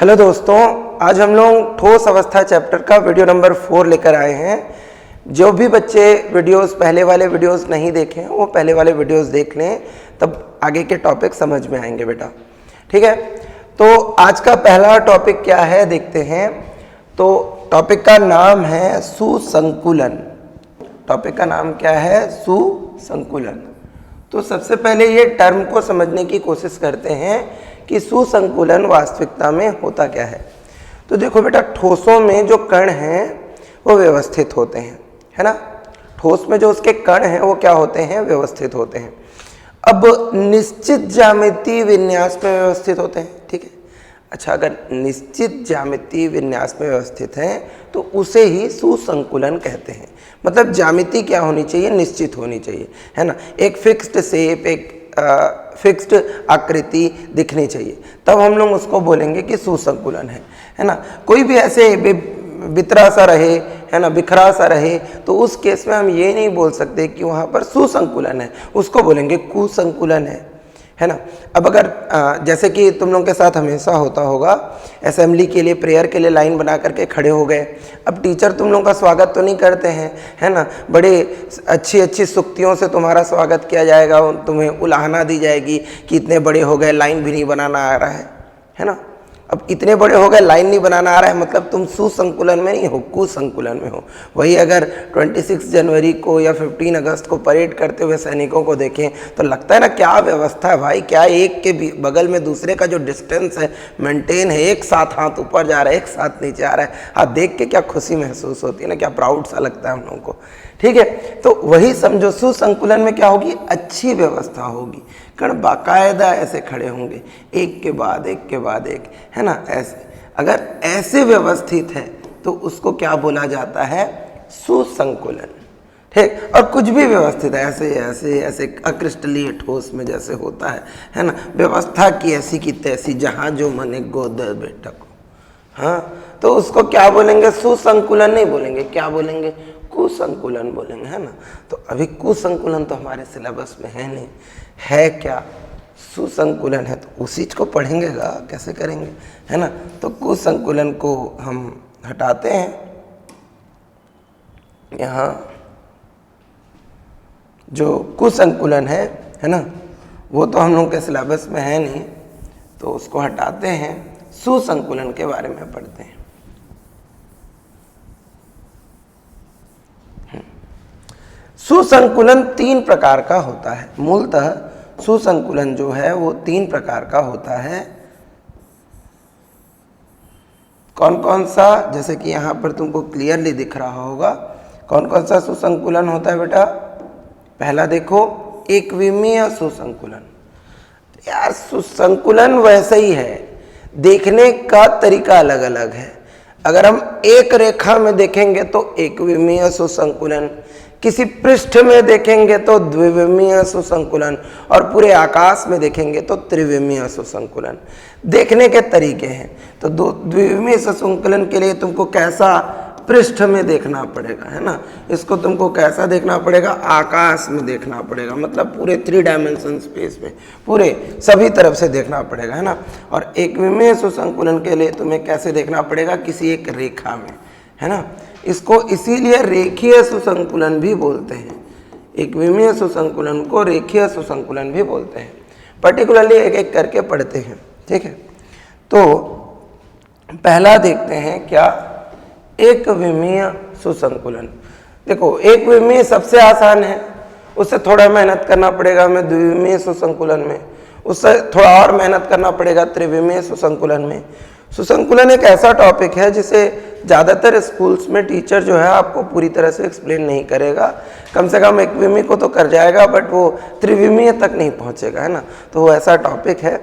Hello दोस्तों, आज हम लोग ठोस अवस्था चैप्टर का वीडियो नंबर 4 लेकर आए हैं। जो भी बच्चे पहले वाले वीडियोस नहीं देखे हैं वो पहले वाले वीडियोस देख लें, तब आगे के टॉपिक समझ में आएंगे बेटा। ठीक है, तो आज का पहला टॉपिक क्या है देखते हैं। तो टॉपिक का नाम है सुसंकुलन। टॉपिक का नाम क्या है? सुसंकुलन। तो सबसे पहले ये टर्म को समझने की कोशिश करते हैं कि सुसंकुलन वास्तविकता में होता क्या है। तो देखो बेटा, ठोसों में जो कण हैं वो व्यवस्थित होते हैं, है ना। ठोस में जो उसके कण हैं वो क्या होते हैं? व्यवस्थित होते हैं। अब निश्चित ज्यामितीय विन्यास में व्यवस्थित होते हैं, ठीक है। अच्छा, अगर निश्चित ज्यामितीय विन्यास में व्यवस्थित हैं तो उसे ही सुसंकुलन कहते हैं। मतलब ज्यामिति क्या होनी चाहिए? निश्चित होनी चाहिए, है ना। एक फिक्स्ड शेप, एक फिक्स्ड आकृति दिखनी चाहिए, तब हम लोग उसको बोलेंगे कि सुसंकुलन है ना। कोई भी ऐसे बितरा सा रहे, है ना, बिखरा सा रहे, तो उस केस में हम ये नहीं बोल सकते कि वहाँ पर सुसंकुलन है, उसको बोलेंगे कुसंकुलन है ना। अब अगर जैसे कि तुम लोगों के साथ हमेशा होता होगा, असेंबली के लिए, प्रेयर के लिए लाइन बना करके खड़े हो गए। अब टीचर तुम लोगों का स्वागत तो नहीं करते हैं, है ना। बड़े अच्छी अच्छी सुक्तियों से तुम्हारा स्वागत किया जाएगा, तुम्हें उलाहना दी जाएगी कि इतने बड़े हो गए, लाइन भी नहीं बनाना आ रहा है ना। अब इतने बड़े हो गए, लाइन नहीं बनाना आ रहा है, मतलब तुम सुसंकुलन में नहीं हो, कुसंकुलन में हो। वही अगर 26 जनवरी को या 15 अगस्त को परेड करते हुए सैनिकों को देखें तो लगता है ना, क्या व्यवस्था है भाई, क्या एक के बगल में दूसरे का जो डिस्टेंस है मेंटेन है, एक साथ हाथ ऊपर जा रहा है, एक साथ नीचे आ रहा है। आप देख के क्या खुशी महसूस होती है ना, क्या प्राउड सा लगता है हम लोगों को। ठीक है, तो वही समझो, सुसंकुलन में क्या होगी? अच्छी व्यवस्था होगी, कण बाकायदा ऐसे खड़े होंगे, एक के बाद एक, है ना। ऐसे अगर ऐसे व्यवस्थित है तो उसको क्या बोला जाता है? सुसंकुलन। ठीक, और कुछ भी व्यवस्थित है, ऐसे ऐसे ऐसे अक्रिस्टलीय ठोस में जैसे होता है ना, व्यवस्था की ऐसी की तैसी, जहाँ जो मने गोदर बेटा को, हाँ, तो उसको क्या बोलेंगे? सुसंकुलन नहीं बोलेंगे, क्या बोलेंगे? कुसंकुलन बोलेंगे, है ना। तो अभी कुसंकुलन तो हमारे सिलेबस में है नहीं, है क्या? सुसंकुलन है, तो उसी को पढ़ेंगेगा, कैसे करेंगे, है ना। तो कुसंकुलन को हम हटाते हैं। यहाँ जो कुसंकुलन है ना, वो तो हम लोग के सिलेबस में है नहीं, तो उसको हटाते हैं। सुसंकुलन के बारे में पढ़ते हैं। सुसंकुलन 3 प्रकार का होता है। मूलतः सुसंकुलन जो है वो 3 प्रकार का होता है। कौन कौन सा? जैसे कि यहाँ पर तुमको क्लियरली दिख रहा होगा कौन कौन सा सुसंकुलन होता है बेटा। पहला देखो, एकविमीय सुसंकुलन। यार, सुसंकुलन वैसे ही है, देखने का तरीका अलग अलग है। अगर हम एक रेखा में देखेंगे तो एकविमीय सुसंकुलन, किसी पृष्ठ में देखेंगे तो द्विविमीय सुसंकुलन, और पूरे आकाश में देखेंगे तो त्रिविमीय सुसंकुलन। देखने के तरीके हैं। तो द्विविमीय सुसंकुलन के लिए तुमको कैसा पृष्ठ में देखना पड़ेगा, है ना। इसको तुमको कैसा देखना पड़ेगा? आकाश में देखना पड़ेगा, मतलब पूरे 3 डायमेंशन स्पेस में, पूरे सभी तरफ से देखना पड़ेगा, है ना। और एकविमीय सुसंकुलन के लिए तुम्हें कैसे देखना पड़ेगा? किसी एक रेखा में, है ना। इसको इसीलिए रेखीय सुसंकुलन भी बोलते हैं। एकविमीय सुसंकुलन को रेखीय सुसंकुलन भी बोलते हैं। पर्टिकुलरली एक एक करके पढ़ते हैं, ठीक है। तो पहला देखते हैं, क्या? एकविमीय सुसंकुलन। देखो, एकविमीय सबसे आसान है, उससे थोड़ा मेहनत करना पड़ेगा हमें द्विविमीय सुसंकुलन में, उससे थोड़ा और मेहनत करना पड़ेगा त्रिविमीय सुसंकुलन में। सुसंकुलन एक ऐसा टॉपिक है जिसे ज़्यादातर स्कूल्स में टीचर जो है आपको पूरी तरह से एक्सप्लेन नहीं करेगा। कम से कम एकविमीय को तो कर जाएगा, बट वो त्रिविमीय तक नहीं पहुंचेगा, है ना। तो वो ऐसा टॉपिक है।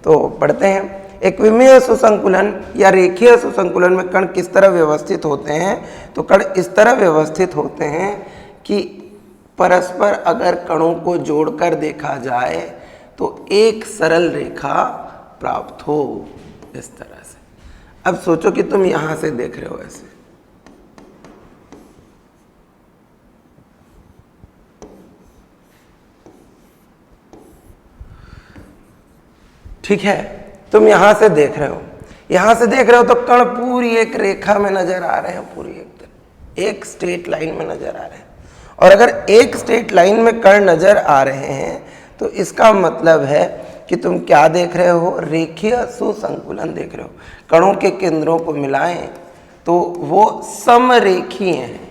तो पढ़ते हैं। एकविमीय सुसंकुलन या रेखीय सुसंकुलन में कण किस तरह व्यवस्थित होते हैं? तो कण इस तरह व्यवस्थित होते हैं कि परस्पर अगर कणों को जोड़कर देखा जाए तो एक सरल रेखा प्राप्त हो, इस तरह से। अब सोचो कि तुम यहां से देख रहे हो ऐसे, ठीक है, तुम यहां से देख रहे हो, यहां से देख रहे हो तो कण पूरी एक रेखा में नजर आ रहे हैं, पूरी एक स्ट्रेट लाइन में नजर आ रहे हैं। और अगर एक स्ट्रेट लाइन में कण नजर आ रहे हैं तो इसका मतलब है कि तुम क्या देख रहे हो, रेखीय सुसंकुलन देख रहे हो। कणों के केंद्रों को मिलाएं तो वो समरेखीय हैं।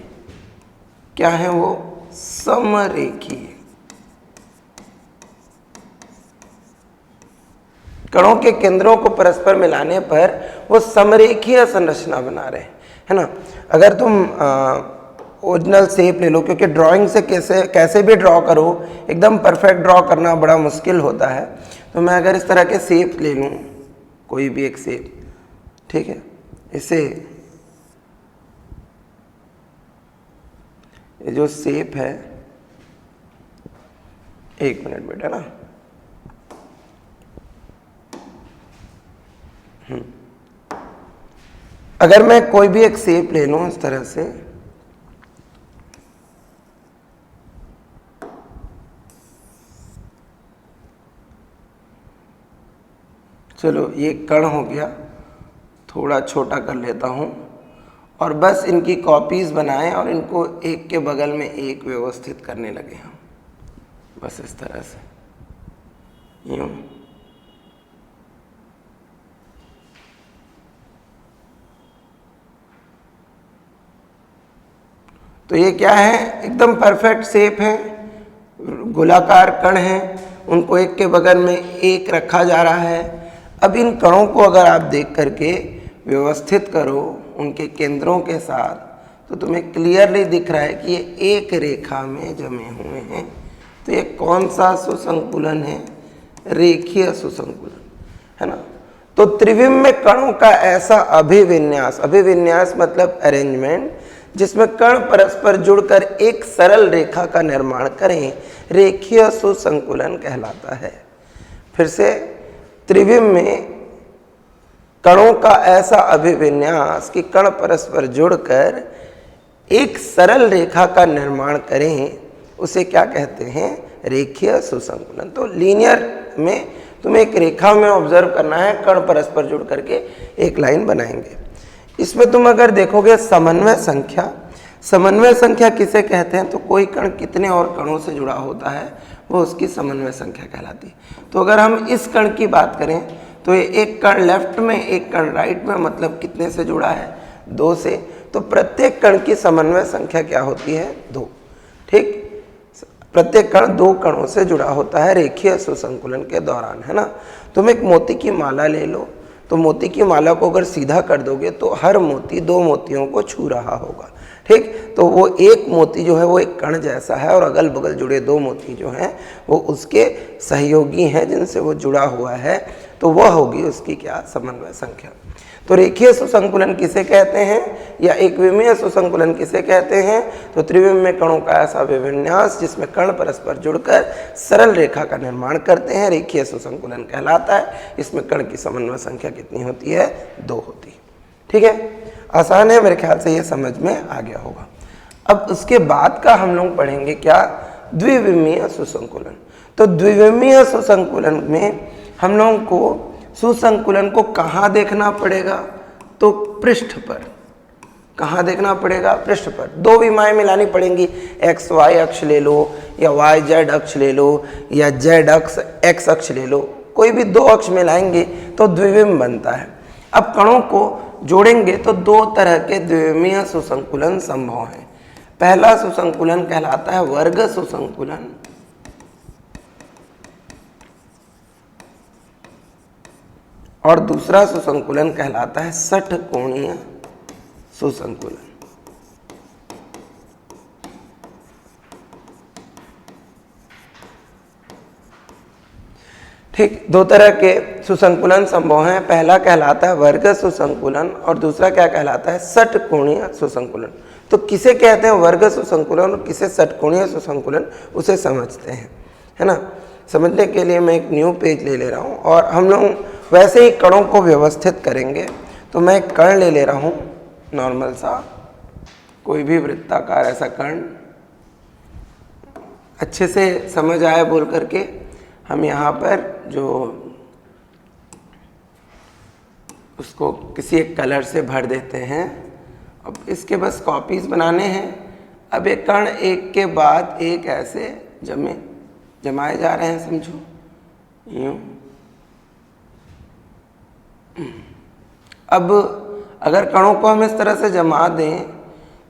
क्या है वो? समरेखीय। कणों के केंद्रों को परस्पर मिलाने पर वो समरेखीय संरचना बना रहे हैं, है ना। अगर तुम ओरिजिनल शेप ले लो, क्योंकि ड्राइंग से कैसे भी ड्रॉ करो, एकदम परफेक्ट ड्रॉ करना बड़ा मुश्किल होता है। तो मैं अगर इस तरह के शेप ले लूँ, कोई भी एक शेप, ठीक है, इसे ये जो शेप है, एक मिनट बेटा ना, अगर मैं कोई भी एक शेप ले लूं इस तरह से, चलो ये कण हो गया, थोड़ा छोटा कर लेता हूं और बस इनकी कॉपीज बनाएं और इनको एक के बगल में एक व्यवस्थित करने लगे हम, बस इस तरह से यूं। तो ये क्या है, एकदम परफेक्ट शेप है, गोलाकार कण है, उनको एक के बगल में एक रखा जा रहा है। अब इन कणों को अगर आप देख करके व्यवस्थित करो उनके केंद्रों के साथ, तो तुम्हें क्लियरली दिख रहा है कि ये एक रेखा में जमे हुए हैं। तो ये कौन सा सुसंकुलन है? रेखीय सुसंकुलन, है ना। तो त्रिविम में कणों का ऐसा अभिविन्यास, अभिविन्यास मतलब अरेंजमेंट, जिसमें कण परस्पर जुड़कर एक सरल रेखा का निर्माण करें, रेखीय सुसंकुलन कहलाता है। फिर से, त्रिविम में कणों का ऐसा अभिविन्यास कि कण परस्पर जुड़कर एक सरल रेखा का निर्माण करें, उसे क्या कहते हैं? रेखीय सुसंकुलन। तो लीनियर में तुम्हें एक रेखा में ऑब्जर्व करना है, कण परस्पर जुड़ करके एक लाइन बनाएंगे। इसमें तुम अगर देखोगे समन्वय संख्या, समन्वय संख्या किसे कहते हैं? तो कोई कण कितने और कणों से जुड़ा होता है, वो उसकी समन्वय संख्या कहलाती है। तो अगर हम इस कण की बात करें तो ये एक कण लेफ्ट में, एक कण राइट में, मतलब कितने से जुड़ा है? 2 से। तो प्रत्येक कण की समन्वय संख्या क्या होती है? 2। ठीक, प्रत्येक कण 2 कणों से जुड़ा होता है रेखीय सुसंकुलन के दौरान, है ना। तुम एक मोती की माला ले लो, तो मोती की माला को अगर सीधा कर दोगे तो हर मोती 2 मोतियों को छू रहा होगा, ठीक। तो वो एक मोती जो है वो एक कण जैसा है और अगल बगल जुड़े 2 मोती जो हैं वो उसके सहयोगी हैं जिनसे वो जुड़ा हुआ है, तो वह होगी उसकी क्या? समन्वय संख्या। तो रेखीय सुसंकुलन किसे कहते हैं या एक विमीय सुसंकुलन किसे कहते हैं? तो त्रिविम में कणों का ऐसा विन्यास जिसमें कण परस्पर जुड़कर सरल रेखा का निर्माण करते हैं, रेखीय सुसंकुलन कहलाता है। इसमें कण की समन्वय संख्या कितनी होती है? 2 होती है। ठीक है, आसान है, मेरे ख्याल से ये समझ में आ गया होगा। अब उसके बाद का हम लोग पढ़ेंगे क्या? द्विविमीय सुसंकुलन। तो द्विविमीय सुसंकुलन में हम लोगों को सुसंकुलन को कहाँ देखना पड़ेगा? तो पृष्ठ पर। कहाँ देखना पड़ेगा? पृष्ठ पर। 2 विमाएं मिलानी पड़ेंगी, एक्स वाई अक्ष ले लो या वाई जेड अक्ष ले लो या जेड अक्ष एक्स अक्ष ले लो, कोई भी 2 अक्ष मिलाएंगे तो द्विविम बनता है। अब कणों को जोड़ेंगे तो 2 तरह के द्विविमीय सुसंकुलन संभव हैं। पहला सुसंकुलन कहलाता है वर्ग सुसंकुलन, और दूसरा सुसंकुलन कहलाता है षटकोणीय सुसंकुलन। ठीक, 2 तरह के सुसंकुलन संभव हैं। पहला कहलाता है वर्ग सुसंकुलन और दूसरा क्या कहलाता है? षटकोणीय सुसंकुलन। तो किसे कहते हैं वर्ग सुसंकुलन और किसे षटकोणीय सुसंकुलन, उसे समझते हैं, है ना। समझने के लिए मैं एक न्यू पेज ले रहा हूँ और हम लोग वैसे ही कणों को व्यवस्थित करेंगे। तो मैं एक कण ले रहा हूँ नॉर्मल सा, कोई भी वृत्ताकार ऐसा कण, अच्छे से समझ आए बोल करके हम यहाँ पर जो उसको किसी एक कलर से भर देते हैं। अब इसके बस कॉपीज बनाने हैं। अब ये कण एक के बाद एक ऐसे जमाए जा रहे हैं, समझो यूं। अब अगर कणों को हम इस तरह से जमा दें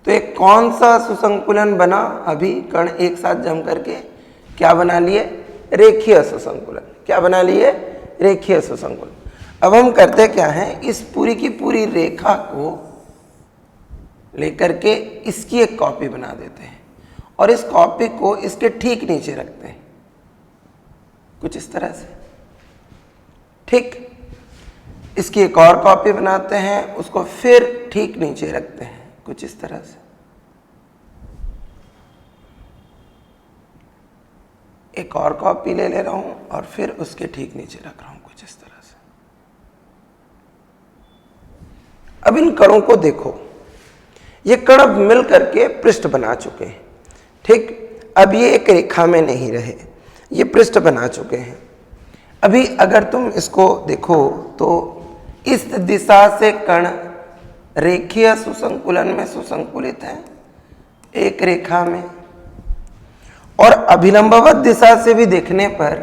तो एक कौन सा सुसंकुलन बना? अभी कण एक साथ जम करके क्या बना लिए? रेखीय सुसंकुलन। क्या बना लिए? रेखीय सुसंकुलन। अब हम करते क्या हैं, इस पूरी की पूरी रेखा को लेकर के इसकी एक कॉपी बना देते हैं और इस कॉपी को इसके ठीक नीचे रखते हैं, कुछ इस तरह से। ठीक, इसकी एक और कॉपी बनाते हैं, उसको फिर ठीक नीचे रखते हैं, कुछ इस तरह से। एक और कॉपी ले रहा हूं और फिर उसके ठीक नीचे रख रहा हूं, कुछ इस तरह से। अब इन कणों को देखो, ये कण अब मिल करके पृष्ठ बना चुके हैं। ठीक, अब ये एक रेखा में नहीं रहे, ये पृष्ठ बना चुके हैं। अभी अगर तुम इसको देखो तो इस दिशा से कण रेखीय सुसंकुलन में सुसंकुलित है एक रेखा में, और अभिलंबवत दिशा से भी देखने पर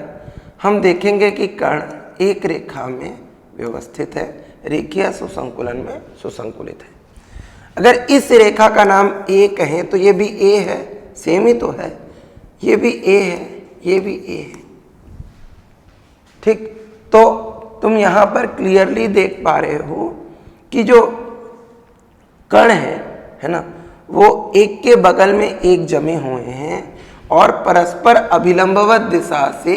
हम देखेंगे कि कण एक रेखा में व्यवस्थित है, रेखीय सुसंकुलन में सुसंकुलित है। अगर इस रेखा का नाम ए कहें तो ये भी ए है, सेम ही तो है, ये भी ए है, ये भी ए है। ठीक, तो तुम यहां पर क्लियरली देख पा रहे हो कि जो कण है ना, वो एक के बगल में एक जमे हुए हैं और परस्पर अभिलंबवत दिशा से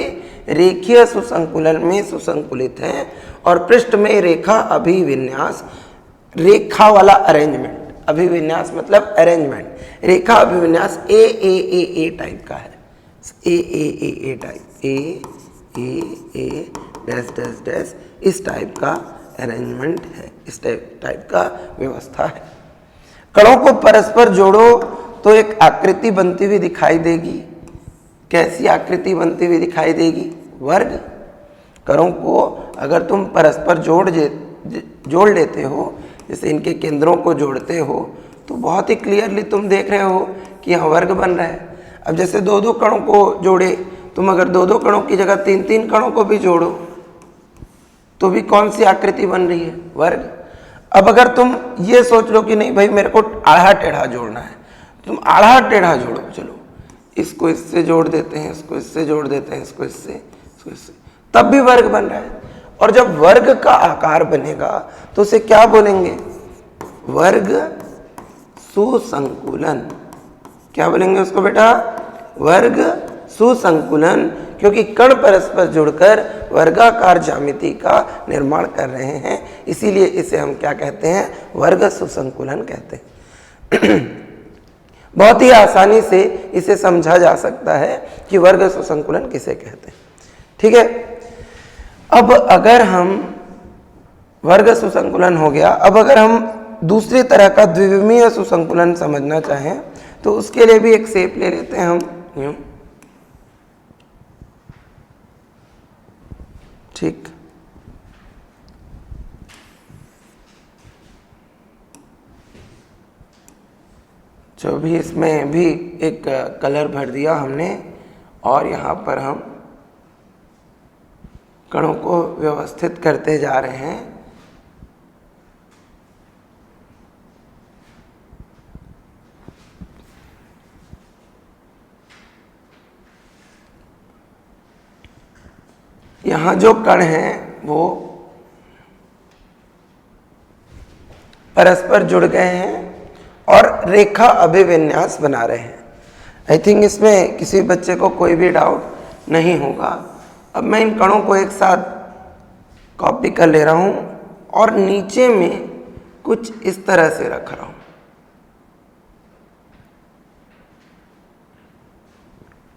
रेखीय सुसंकुलन में सुसंकुलित है, और पृष्ठ में रेखा अभिविन्यास, रेखा वाला अरेंजमेंट, अभिविन्यास मतलब अरेंजमेंट, रेखा अभिविन्यास ए ए ए ए टाइप का है, ए ए ए ए टाइप, ए ए ए डैश डैश डैश, इस टाइप का अरेंजमेंट है, इस टाइप का व्यवस्था है। कणों को परस्पर जोड़ो तो एक आकृति बनती हुई दिखाई देगी। कैसी आकृति बनती हुई दिखाई देगी? वर्ग। कणों को अगर तुम परस्पर जोड़ लेते हो, जैसे इनके केंद्रों को जोड़ते हो, तो बहुत ही क्लियरली तुम देख रहे हो कि यहाँ वर्ग बन रहा है। अब जैसे दो दो कणों को जोड़े, तुम अगर दो दो कणों की जगह तीन तीन कणों को भी जोड़ो तो भी कौन सी आकृति बन रही है? वर्ग। अब अगर तुम ये सोच लो कि नहीं भाई मेरे को आधा टेढ़ा जोड़ना है, तुम आधा टेढ़ा जोड़ो, चलो इसको इससे जोड़ देते हैं, इसको इससे जोड़ देते हैं, इसको इससे, तब भी वर्ग बन रहा है। और जब वर्ग का आकार बनेगा तो उसे क्या बोलेंगे? वर्ग सुसंकुलन। क्या बोलेंगे उसको बेटा? वर्ग सुसंकुलन, क्योंकि कण परस्पर जुड़कर वर्गाकार ज्यामिति का निर्माण कर रहे हैं, इसीलिए इसे हम क्या कहते हैं? वर्ग सुसंकुलन कहते हैं। बहुत ही आसानी से इसे समझा जा सकता है कि वर्ग सुसंकुलन किसे कहते हैं। ठीक है, अब अगर हम वर्ग सुसंकुलन हो गया, अब अगर हम दूसरी तरह का द्विविमीय सुसंकुलन समझना चाहें तो उसके लिए भी एक शेप ले लेते हैं हम यूं। ठीक, जो भी इसमें भी एक कलर भर दिया हमने, और यहाँ पर हम कणों को व्यवस्थित करते जा रहे हैं। यहाँ जो कण हैं वो परस्पर जुड़ गए हैं और रेखा अभिविन्यास बना रहे हैं। आई थिंक इसमें किसी बच्चे को कोई भी डाउट नहीं होगा। अब मैं इन कणों को एक साथ कॉपी कर ले रहा हूँ और नीचे में कुछ इस तरह से रख रहा हूँ।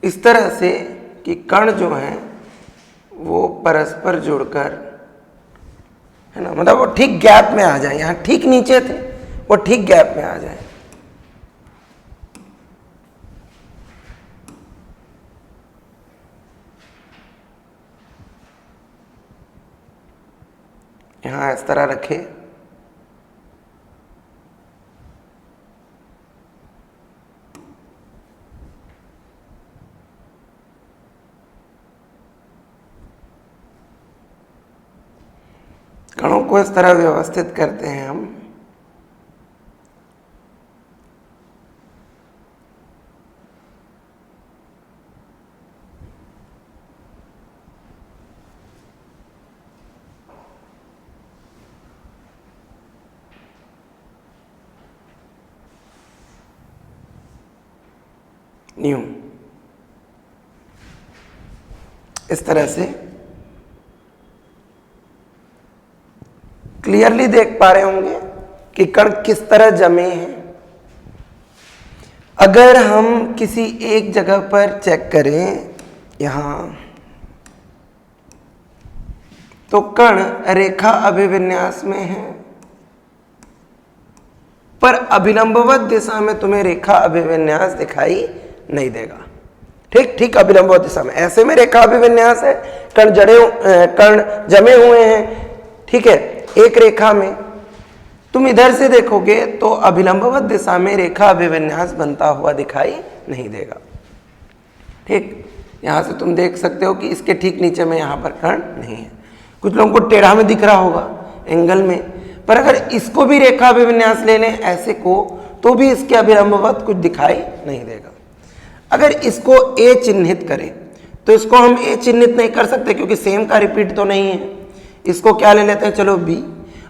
इस तरह से कि कण जो हैं वो परस्पर जुड़कर, है ना, मतलब वो ठीक गैप में आ जाए। यहाँ ठीक नीचे थे, वो ठीक गैप में आ जाए। यहाँ इस तरह रखें, कणों को इस तरह व्यवस्थित करते हैं हम। न्यू इस तरह से क्लियरली देख पा रहे होंगे कि कण किस तरह जमे हैं। अगर हम किसी एक जगह पर चेक करें यहां, तो कण रेखा अभिविन्यास में है, पर अभिलंबवत दिशा में तुम्हें रेखा अभिविन्यास दिखाई नहीं देगा। ठीक अभिलंबवत दिशा में ऐसे में रेखा अभिविन्यास है, कण जमे हुए हैं, ठीक है, एक रेखा में। तुम इधर से देखोगे तो अभिलंबवत दिशा में रेखा अभिविन्यास बनता हुआ दिखाई नहीं देगा। ठीक, यहां से तुम देख सकते हो कि इसके ठीक नीचे में यहां पर कण नहीं है। कुछ लोगों को टेढ़ा में दिख रहा होगा एंगल में, पर अगर इसको भी रेखा अभिविन्यास ले लें ऐसे को, तो भी इसके अभिलंबवत कुछ दिखाई नहीं देगा। अगर इसको ए चिन्हित करें तो इसको हम ए चिन्हित नहीं कर सकते क्योंकि सेम का रिपीट तो नहीं है। इसको क्या ले लेते हैं, चलो बी।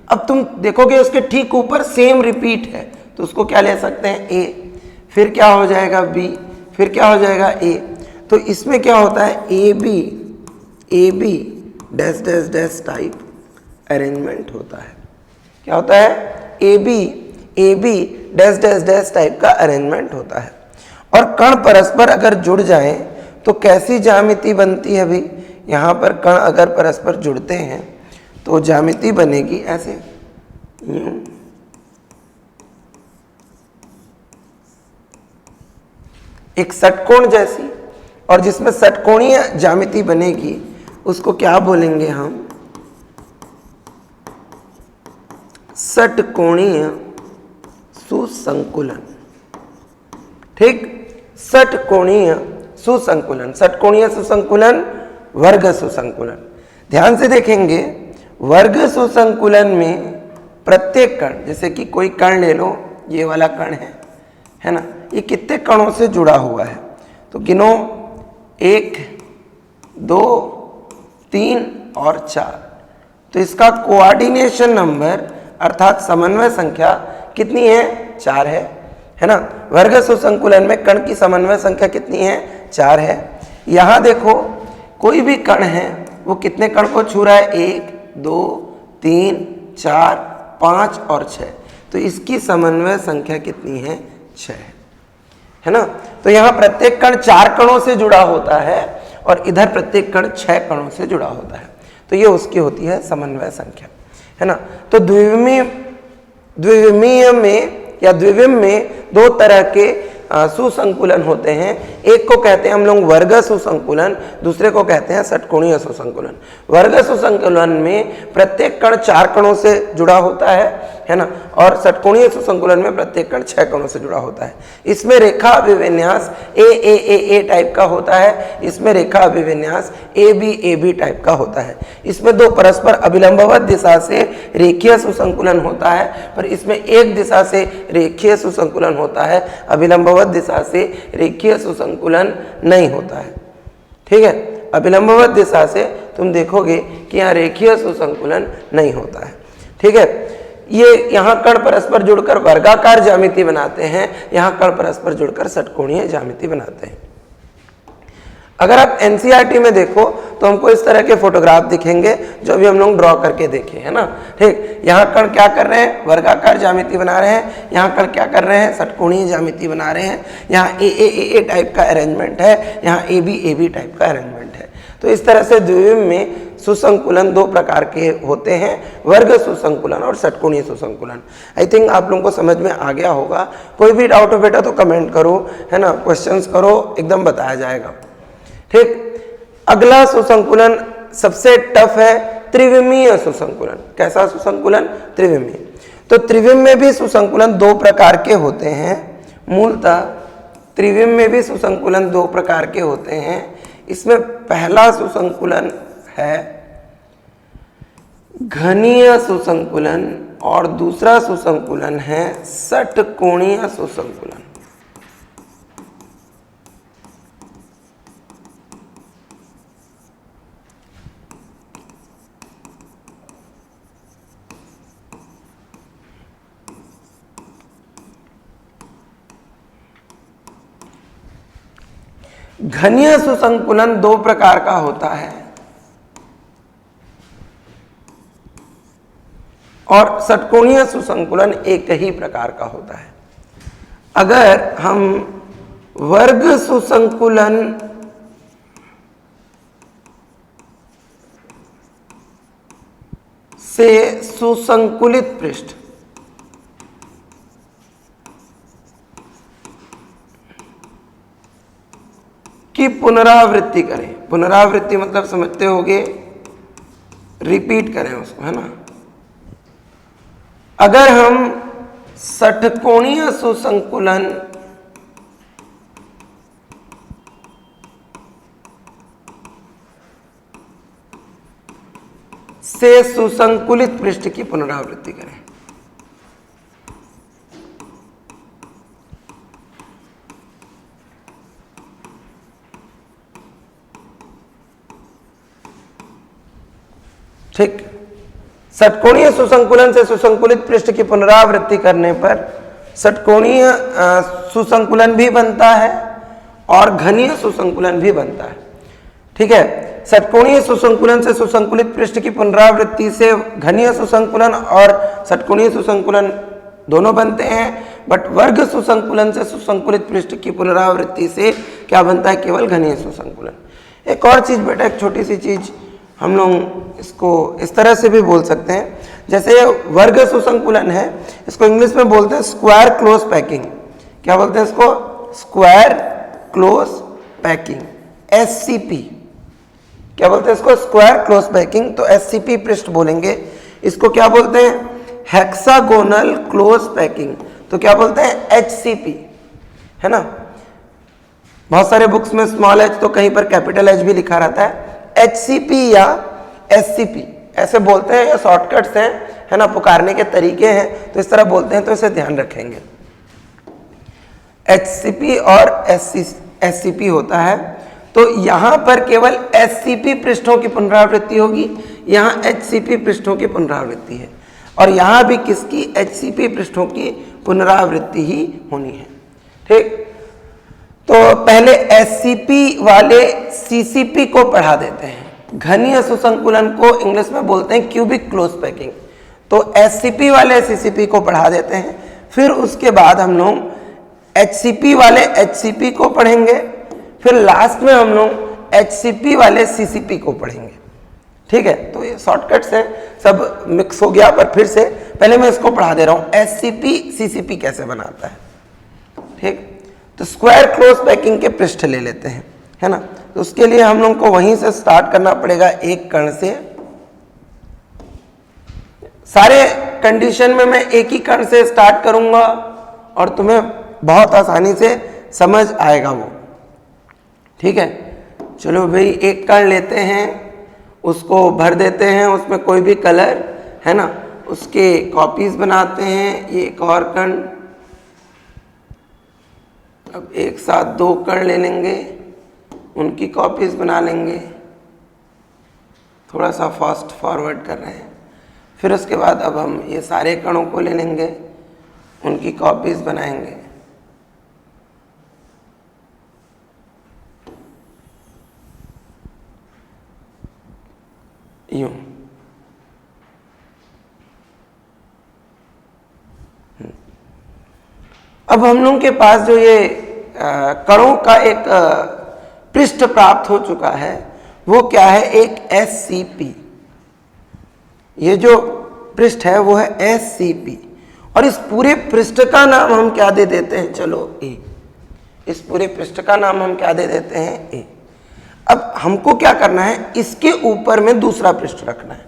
अब तुम देखोगे उसके ठीक ऊपर सेम रिपीट है, तो उसको क्या ले सकते हैं, ए। फिर क्या हो जाएगा बी, फिर क्या हो जाएगा ए। तो इसमें क्या होता है, A B dash dash dash type arrangement होता है। क्या होता है, A B dash dash dash type का अरेंजमेंट होता है। और कण परस्पर अगर जुड़ जाएं तो कैसी ज्यामिति बनती है भाई, यहाँ पर कण अगर परस्पर जुड़ते हैं तो ज्यामिति बनेगी ऐसे, एक षटकोण जैसी, और जिसमें षटकोणीय ज्यामिति बनेगी उसको क्या बोलेंगे हम, षटकोणीय सुसंकुलन। ठीक, षटकोणीय सुसंकुलन, षटकोणीय सुसंकुलन, वर्ग सुसंकुलन। ध्यान से देखेंगे, वर्ग सुसंकुलन में प्रत्येक कण, जैसे कि कोई कण ले लो, ये वाला कण है ना, ये कितने कणों से जुड़ा हुआ है, तो गिनो 1 2 3 और 4। तो इसका कोऑर्डिनेशन नंबर अर्थात समन्वय संख्या कितनी है, 4 है ना। वर्ग सुसंकुलन में कण की समन्वय संख्या कितनी है, 4 है। यहां देखो कोई भी कण है वो कितने कण को छू रहा है, 1 2 3 4 5 और 6, तो इसकी समन्वय संख्या कितनी है, 6 है ना। तो यहाँ प्रत्येक कण 4 कणों से जुड़ा होता है और इधर प्रत्येक कण 6 कणों से जुड़ा होता है, तो ये उसकी होती है समन्वय संख्या, है ना। तो द्विविमीय में या द्विविम में 2 तरह के सुसंकुलन होते हैं। एक को कहते हैं हम लोग वर्ग सुसंकुलन, दूसरे को कहते हैं षटकोणीय सुसंकुलन। वर्ग सुसंकुलन में प्रत्येक कण 4 कणों से जुड़ा होता है ना, और षटकोणीय सुसंकुलन में प्रत्येक कण 6 कणों से जुड़ा होता है। इसमें रेखा अभिविन्यास ए टाइप का होता है, इसमें रेखा अभिविन्यास ए बी टाइप का होता है। इसमें 2 परस्पर अभिलंबवत दिशा से रेखीय सुसंकुलन होता है, पर इसमें एक दिशा से रेखीय सुसंकुलन होता है, अभिलंबवत दिशा से रेखीय सुसंकुलन नहीं होता है। ठीक है, अभिलंबवत दिशा से तुम देखोगे कि यहाँ रेखीय सुसंकुलन नहीं होता है। ठीक है, ये यहाँ कण परस्पर जुड़कर वर्गाकार ज्यामिति बनाते हैं, यहाँ कण परस्पर जुड़कर षटकोणीय ज्यामिति बनाते हैं। अगर आप एनसीईआरटी में देखो तो हमको इस तरह के फोटोग्राफ दिखेंगे जो अभी हम लोग ड्रॉ करके देखे, है ना। ठीक, यहाँ कण क्या कर रहे हैं, वर्गाकार ज्यामिति बना रहे हैं, यहाँ कण क्या कर रहे हैं, षटकोणीय ज्यामिति बना रहे हैं। यहाँ ए टाइप का अरेंजमेंट है, यहाँ ए बी टाइप का अरेंजमेंट है। तो इस तरह से द्विविम में सुसंकुलन 2 प्रकार के होते हैं, वर्ग सुसंकुलन और षटकोणीय सुसंकुलन। आई थिंक आप लोगों को समझ में आ गया होगा। कोई भी डाउट हो बेटा तो कमेंट करो, है ना, क्वेश्चंस करो, एकदम बताया जाएगा। ठीक, अगला सुसंकुलन सबसे टफ है, त्रिविमीय सुसंकुलन। कैसा सुसंकुलन? त्रिविमीय। तो त्रिविम में भी सुसंकुलन दो प्रकार के होते हैं। मूलतः त्रिविम में भी सुसंकुलन दो प्रकार के होते हैं। इसमें पहला सुसंकुलन है घनीय सुसंकुलन और दूसरा सुसंकुलन है षटकोणीय सुसंकुलन। घनीय सुसंकुलन दो प्रकार का होता है और षटकोणीय सुसंकुलन एक ही प्रकार का होता है। अगर हम वर्ग सुसंकुलन से सुसंकुलित पृष्ठ की पुनरावृत्ति करें, पुनरावृत्ति मतलब समझते होंगे, रिपीट करें उसको, है ना। अगर हम षटकोणीय सुसंकुलन से सुसंकुलित पृष्ठ की पुनरावृत्ति करें, ठीक। षटकोणीय सुसंकुलन से सुसंकुलित पृष्ठ की पुनरावृत्ति करने पर षटकोणीय सुसंकुलन भी बनता है और घनीय सुसंकुलन भी बनता है, ठीक है। षटकोणीय सुसंकुलन से सुसंकुलित पृष्ठ की पुनरावृत्ति से घनीय सुसंकुलन और षटकोणीय सुसंकुलन दोनों बनते हैं, बट वर्ग सुसंकुलन से सुसंकुलित पृष्ठ की पुनरावृत्ति से क्या बनता है? केवल घनीय सुसंकुलन। एक और चीज बेटा, एक छोटी सी चीज, हम लोग इसको इस तरह से भी बोल सकते हैं, जैसे वर्ग सुसंकुलन है, इसको इंग्लिश में बोलते हैं स्क्वायर क्लोज पैकिंग। क्या बोलते हैं इसको? Square close packing, SCP। क्या बोलते हैं इसको? Square close packing. तो SCP पृष्ठ बोलेंगे। इसको क्या बोलते हैं? Hexagonal close packing. तो क्या बोलते हैं? HCP, है ना। बहुत सारे बुक्स में स्मॉल h तो कहीं पर कैपिटल H भी लिखा रहता है। HCP या SCP ऐसे बोलते हैं, या शॉर्टकट्स हैं, है ना, पुकारने के तरीके हैं, तो इस तरह बोलते हैं, तो इसे ध्यान रखेंगे। HCP और SCP होता है। तो यहां पर केवल SCP पृष्ठों की पुनरावृत्ति होगी, यहां HCP पृष्ठों की पुनरावृत्ति है, और यहां भी किसकी? HCP पृष्ठों की पुनरावृत्ति ही होनी है, ठीक। तो पहले SCP वाले CCP को पढ़ा देते हैं। घनीय सुसंकुलन को इंग्लिश में बोलते हैं क्यूबिक क्लोज पैकिंग। तो SCP वाले CCP को पढ़ा देते हैं, फिर उसके बाद हम लोग HCP वाले HCP को पढ़ेंगे, फिर लास्ट में हम लोग HCP वाले CCP को पढ़ेंगे, ठीक है। तो ये शॉर्टकट्स हैं, सब मिक्स हो गया, पर फिर से पहले मैं इसको पढ़ा दे रहा हूँ SCP CCP कैसे बनाता है, ठीक। तो स्क्वायर क्लोज पैकिंग के पृष्ठ ले लेते हैं, है ना। तो उसके लिए हम लोग को वहीं से स्टार्ट करना पड़ेगा, एक कण से। सारे कंडीशन में मैं एक ही कण से स्टार्ट करूंगा और तुम्हें बहुत आसानी से समझ आएगा वो, ठीक है। चलो भाई, एक कण लेते हैं, उसको भर देते हैं उसमें कोई भी कलर, है ना, उसके कॉपीज बनाते हैं। ये एक और कण, अब एक साथ दो कण ले लेंगे, उनकी कॉपीज बना लेंगे। थोड़ा सा फास्ट फॉरवर्ड कर रहे हैं। फिर उसके बाद अब हम ये सारे कणों को ले लेंगे, उनकी कॉपीज बनाएंगे। यूं अब हम लोगों के पास जो ये कणों का एक पृष्ठ प्राप्त हो चुका है, वो क्या है? एक SCP। ये जो पृष्ठ है वो है SCP, और इस पूरे पृष्ठ का नाम हम क्या दे देते हैं? चलो A। इस पूरे पृष्ठ का नाम हम क्या दे देते हैं? A। अब हमको क्या करना है? इसके ऊपर में दूसरा पृष्ठ रखना है,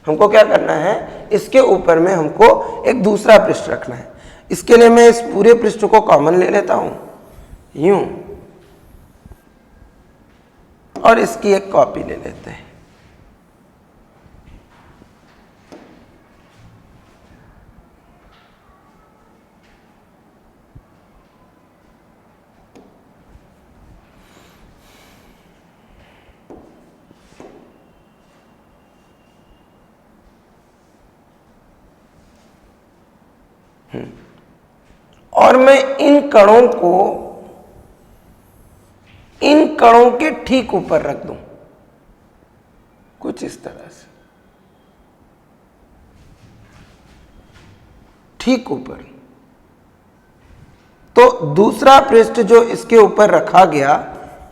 हमको क्या करना है, इसके ऊपर में हमको एक दूसरा पृष्ठ रखना है। इसके लिए मैं इस पूरे पृष्ठ को कॉमन ले लेता हूं यूं, और इसकी एक कॉपी ले लेते हैं। और मैं इन कणों के ठीक ऊपर रख दूं, कुछ इस तरह से, ठीक ऊपर। तो दूसरा पृष्ठ जो इसके ऊपर रखा गया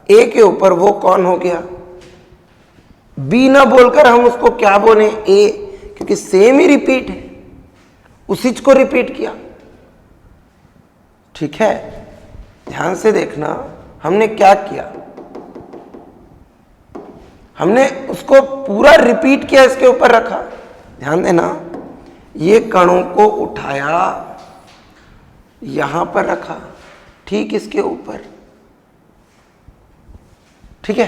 ए के ऊपर, वो कौन हो गया, बी ना बोलकर हम उसको क्या बोले, ए, क्योंकि सेम ही रिपीट है, उसी को रिपीट किया। ठीक है, ध्यान से देखना हमने क्या किया, हमने उसको पूरा रिपीट किया, इसके ऊपर रखा। ध्यान देना, ये कणों को उठाया, यहां पर रखा, ठीक इसके ऊपर। ठीक है,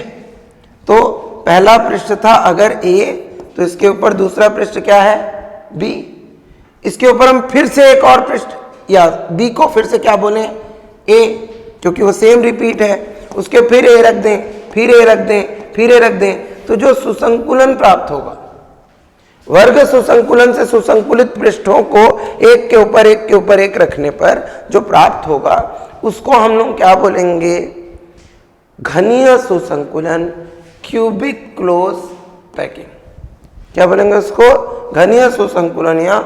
तो पहला पृष्ठ था अगर ए, तो इसके ऊपर दूसरा पृष्ठ क्या है, बी। इसके ऊपर हम फिर से एक और पृष्ठ, या बी को फिर से क्या बोले, ए, क्योंकि वो सेम रिपीट है। उसके फिर ए रख दें, फिर ए रख दें, फिर ए रख दें, तो जो सुसंकुलन प्राप्त होगा, वर्ग सुसंकुलन से सुसंकुलित पृष्ठों को एक के ऊपर एक के ऊपर एक रखने पर जो प्राप्त होगा, उसको हम लोग क्या बोलेंगे, घनीय सुसंकुलन, क्यूबिक क्लोज पैकिंग। क्या बोलेंगे उसको, घनीय सुसंकुलन या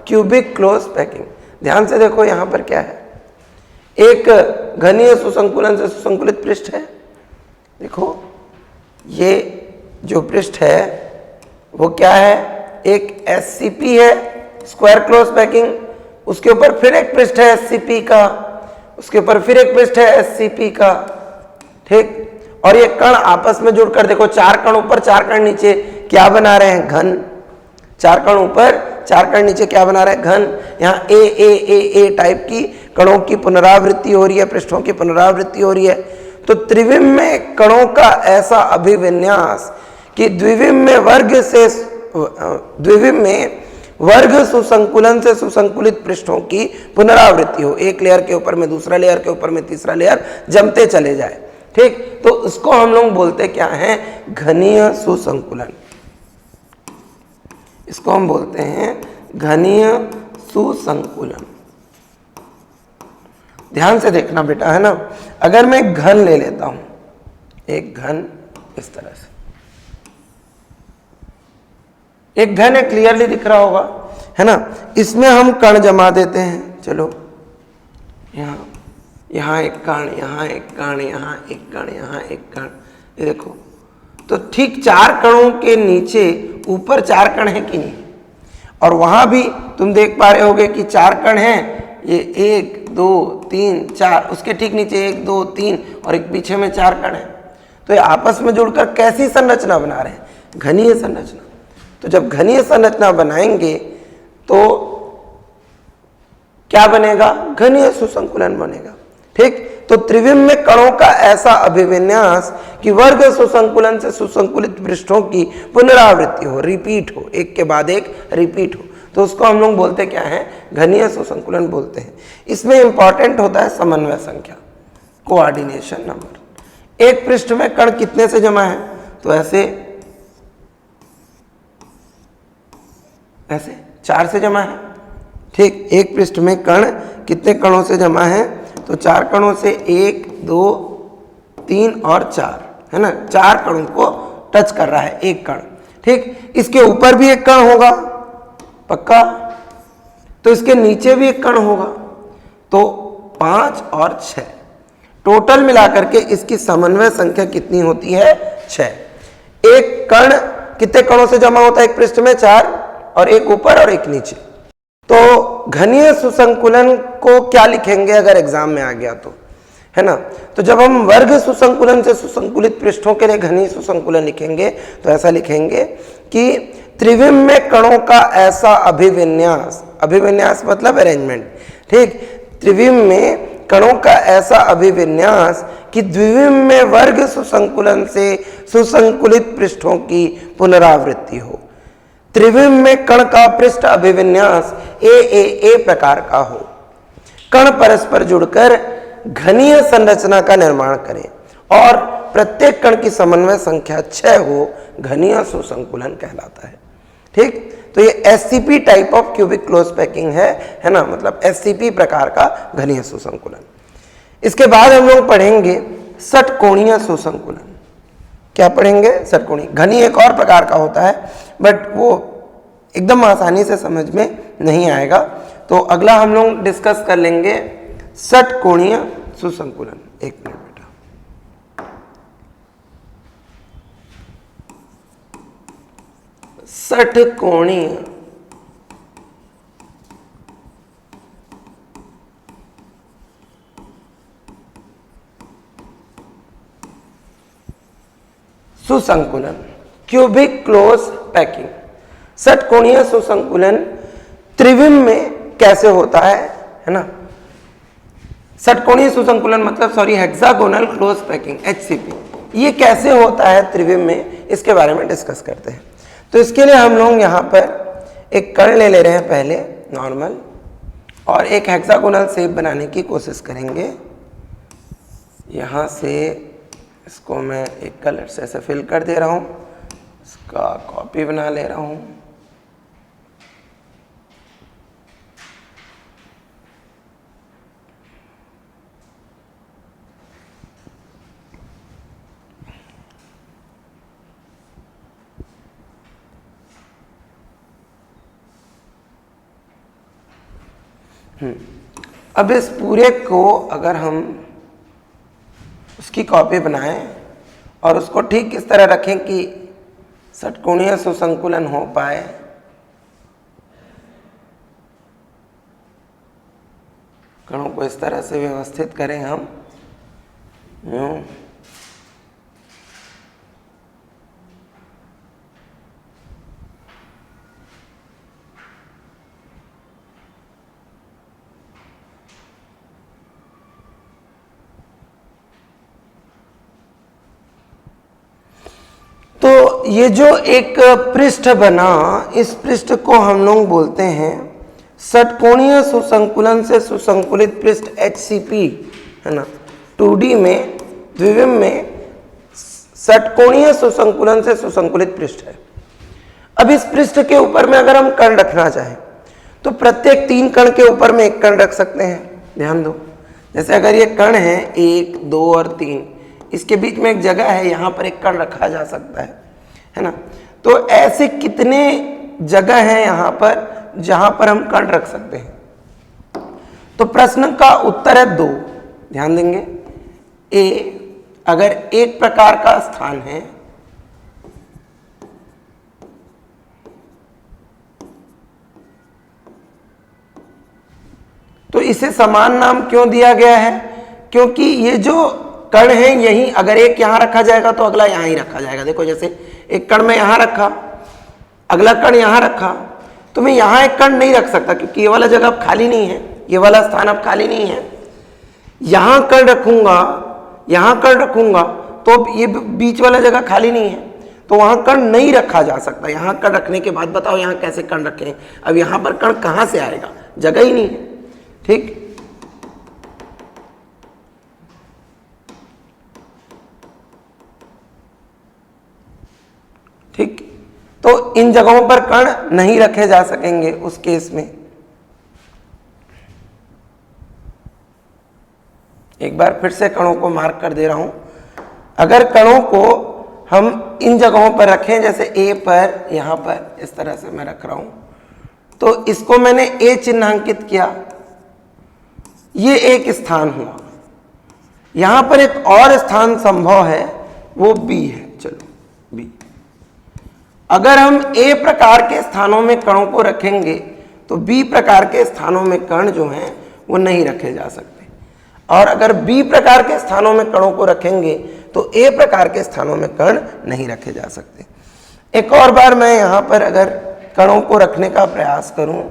क्यूबिक क्लोज पैकिंग। ध्यान से देखो यहां पर क्या है, एक घनीय सुसंकुलन से सुसंकुलित पृष्ठ है। देखो ये जो पृष्ठ है वो क्या है, एक SCP है, स्क्वायर क्लोज पैकिंग। उसके ऊपर फिर एक पृष्ठ है SCP का, उसके ऊपर फिर एक पृष्ठ है SCP का। ठीक, और ये कण आपस में जुड़कर देखो, 4 कण ऊपर 4 कण नीचे क्या बना रहे हैं, घन। 4 कण ऊपर 4 कण नीचे क्या बना रहे हैं, घन। यहाँ ए टाइप की कणों की पुनरावृत्ति हो रही है, पृष्ठों की पुनरावृत्ति हो रही है। तो त्रिविम में कणों का ऐसा अभिविन्यास कि द्विविम में वर्ग सुसंकुलन से सुसंकुलित पृष्ठों की पुनरावृत्ति हो, एक लेयर के ऊपर में दूसरा लेयर के ऊपर में तीसरा लेयर जमते चले जाए। ठीक, तो उसको हम लोग बोलते क्या है, घनीय सुसंकुलन। इसको हम बोलते हैं घनीय सुसंकुलन। ध्यान से देखना बेटा, है ना, अगर मैं घन ले लेता हूं, एक घन इस तरह से, एक घन है, क्लियरली दिख रहा होगा, है ना। इसमें हम कण जमा देते हैं। चलो यहाँ एक कण, यहाँ एक कण, यहाँ एक कण, यहाँ एक कण, ये देखो। तो ठीक 4 कणों के नीचे ऊपर 4 कण है कि नहीं, और वहां भी तुम देख पा रहे होगे कि 4 कण हैं, ये 1 2 3 4, उसके ठीक नीचे 1 2 3 और एक पीछे में 4 कण है। तो ये आपस में जुड़कर कैसी संरचना बना रहे हैं, घनीय संरचना। तो जब घनीय संरचना बनाएंगे तो क्या बनेगा, घनीय सुसंकुलन बनेगा। ठीक, तो त्रिविम में कणों का ऐसा अभिविन्यास कि वर्ग सुसंकुलन से सुसंकुलित पृष्ठों की पुनरावृत्ति हो, रिपीट हो, एक के बाद एक रिपीट हो, तो उसको हम लोग बोलते क्या है, घनीय सुसंकुलन बोलते हैं। इसमें इंपॉर्टेंट होता है समन्वय संख्या, कोऑर्डिनेशन नंबर। एक पृष्ठ में कण कितने से जमा है, तो ऐसे 4 से जमा है। ठीक, एक पृष्ठ में कण कितने कणों से जमा है, तो 4 कणों से, 1 2 3 और 4, है ना, 4 कणों को टच कर रहा है एक कण। ठीक, इसके ऊपर भी एक कण होगा पक्का, तो इसके नीचे भी एक कण होगा, तो 5 और 6 टोटल मिलाकर के इसकी समन्वय संख्या कितनी होती है, 6। एक कण कितने कणों से जमा होता है एक पृष्ठ में, 4, और एक ऊपर और एक नीचे। तो घनीय सुसंकुलन को क्या लिखेंगे अगर एग्जाम में आ गया तो, है ना। तो जब हम वर्ग सुसंकुलन से सुसंकुलित पृष्ठों के लिए घनीय सुसंकुलन लिखेंगे तो ऐसा लिखेंगे कि त्रिविम में कणों का ऐसा अभिविन्यास, अभिविन्यास मतलब अरेंजमेंट, ठीक, त्रिविम में कणों का ऐसा अभिविन्यास कि द्विविम में वर्ग सुसंकुलन से सुसंकुलित पृष्ठों की पुनरावृत्ति हो। त्रिविम में कण का पृष्ठ अभिविन्यास ए प्रकार का हो। कण परस्पर जुड़कर घनीय संरचना का निर्माण करें और प्रत्येक कण की समन्वय संख्या 6 हो, घनीय सुसंकुलन कहलाता है। ठीक, तो ये SCP type of cubic close packing है ना, मतलब एससीपी प्रकार का घनीय सुसंकुलन। इसके बाद हम लोग पढ़ेंगे षटकोणीय सुसंकुलन। क्या पढ़ेंगे? षटकोणीय। घनी एक और प्रकार का होता है, बट वो एकदम आसानी से समझ में नहीं आएगा, तो अगला हम लोग डिस्कस कर लेंगे षटकोणीय सुसंकुलन। एक मिनट बेटा। षटकोणीय सुसंकुलन, क्यूबिक क्लोज पैकिंग। षटकोणीय सुसंकुलन त्रिविम में कैसे होता है ना? षटकोणीय सुसंकुलन मतलब हेक्सागोनल क्लोज पैकिंग, एचसीपी, ये कैसे होता है त्रिविम में, इसके बारे में डिस्कस करते हैं। तो इसके लिए हम लोग यहाँ पर एक कण ले रहे हैं पहले नॉर्मल, और एक हेक्सागोनल शेप बनाने की कोशिश करेंगे। यहाँ से इसको मैं एक कलर से ऐसे फिल कर दे रहा हूँ, इसका कॉपी बना ले रहा हूँ। अब इस पूरे को अगर हम उसकी कॉपी बनाएं और उसको ठीक इस तरह रखें कि षटकोणीय सुसंकुलन हो पाए, कणों को इस तरह से व्यवस्थित करें हम यूं, तो ये जो एक पृष्ठ बना, इस पृष्ठ को हम लोग बोलते हैं षटकोणीय सुसंकुलन से सुसंकुलित पृष्ठ, एचसीपी, है ना। 2D में, द्विविम में षटकोणीय सुसंकुलन से सुसंकुलित पृष्ठ है। अब इस पृष्ठ के ऊपर में अगर हम कण रखना चाहें तो प्रत्येक 3 कण के ऊपर में एक कण रख सकते हैं। ध्यान दो, जैसे अगर ये कण है 1, 2 और 3, इसके बीच में एक जगह है, यहाँ पर एक कण रखा जा सकता है ना। तो ऐसे कितने जगह है यहाँ पर जहां पर हम कण रख सकते हैं? तो प्रश्न का उत्तर है 2। ध्यान देंगे, ए अगर एक प्रकार का स्थान है तो इसे समान नाम क्यों दिया गया है? क्योंकि ये जो कण है यही, अगर एक यहां रखा जाएगा तो अगला यहां ही रखा जाएगा। देखो, जैसे एक कण मैं यहां रखा, अगला कण यहां रखा, तो मैं यहां एक कण नहीं रख सकता क्योंकि ये वाला जगह अब खाली नहीं है, ये वाला स्थान अब खाली नहीं है। यहां कण रखूंगा, यहां कण रखूंगा, तो अब ये बीच वाला जगह खाली नहीं है, तो वहां कण नहीं रखा जा सकता। यहां कण रखने के बाद बताओ यहां कैसे कण रखें? अब यहां पर कण कहां से आएगा? जगह ही नहीं है। ठीक, ठीक, तो इन जगहों पर कण नहीं रखे जा सकेंगे उस केस में। एक बार फिर से कणों को मार्क कर दे रहा हूं। अगर कणों को हम इन जगहों पर रखें, जैसे ए पर, यहां पर इस तरह से मैं रख रहा हूं, तो इसको मैंने ए चिन्हांकित किया, ये एक स्थान हुआ। यहां पर एक और स्थान संभव है, वो बी है। चलो, बी। अगर हम ए प्रकार के स्थानों में कणों को रखेंगे तो बी प्रकार के स्थानों में कण जो हैं वो नहीं रखे जा सकते, और अगर बी प्रकार के स्थानों में कणों को रखेंगे तो ए प्रकार के स्थानों में कण नहीं रखे जा सकते। एक और बार मैं यहां पर अगर कणों को रखने का प्रयास करूं,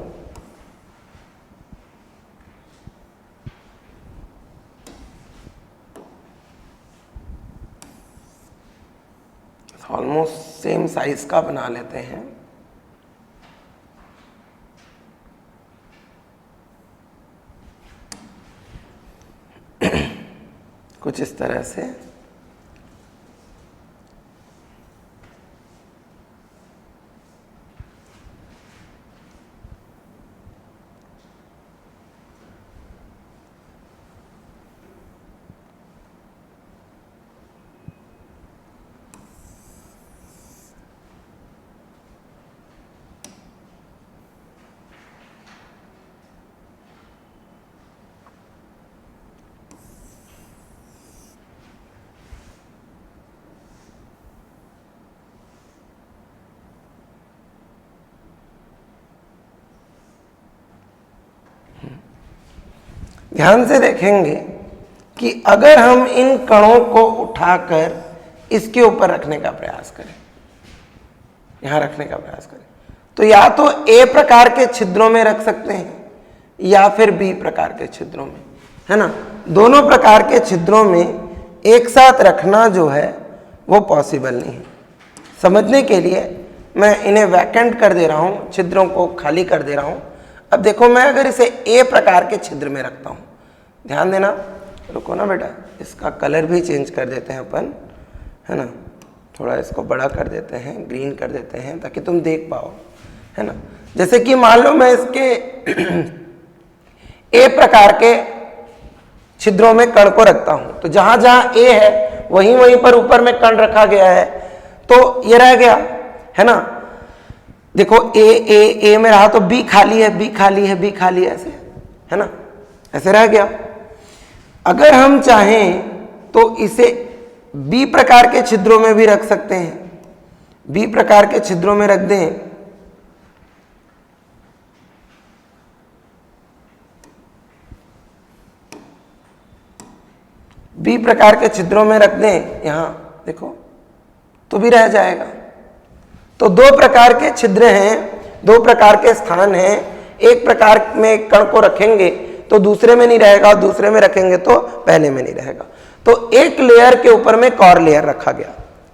ऑलमोस्ट सेम साइज का बना लेते हैं। कुछ इस तरह से। ध्यान से देखेंगे कि अगर हम इन कणों को उठाकर इसके ऊपर रखने का प्रयास करें, यहां रखने का प्रयास करें, तो या तो ए प्रकार के छिद्रों में रख सकते हैं या फिर बी प्रकार के छिद्रों में, है ना। दोनों प्रकार के छिद्रों में एक साथ रखना जो है वो पॉसिबल नहीं है। समझने के लिए मैं इन्हें वैकेंट कर दे रहा हूं, छिद्रों को खाली कर दे रहा हूं। अब देखो, मैं अगर इसे ए प्रकार के छिद्र में रखता हूं, ध्यान देना, रुको ना बेटा, इसका कलर भी चेंज कर देते हैं अपन, है ना। थोड़ा इसको बड़ा कर देते हैं, ग्रीन कर देते हैं ताकि तुम देख पाओ, है ना। जैसे कि मान लो मैं इसके ए प्रकार के छिद्रों में कण को रखता हूं, तो जहां जहां ए है वहीं वहीं पर ऊपर में कण रखा गया है, तो ये रह गया, है ना। देखो ए में रहा तो बी खाली है, बी खाली है, बी खाली है, ऐसे, है ना, ऐसे रह गया। अगर हम चाहें तो इसे बी प्रकार के छिद्रों में भी रख सकते हैं, बी प्रकार के छिद्रों में रख दें, बी प्रकार के छिद्रों में रख दें, यहां देखो, तो भी रह जाएगा। तो दो प्रकार के छिद्र हैं, दो प्रकार के स्थान हैं। एक प्रकार में कण को रखेंगे तो दूसरे में नहीं रहेगा, दूसरे में रखेंगे तो पहले में नहीं रहेगा। तो एक लेयर के ऊपर में एक और लेयर रखा गया,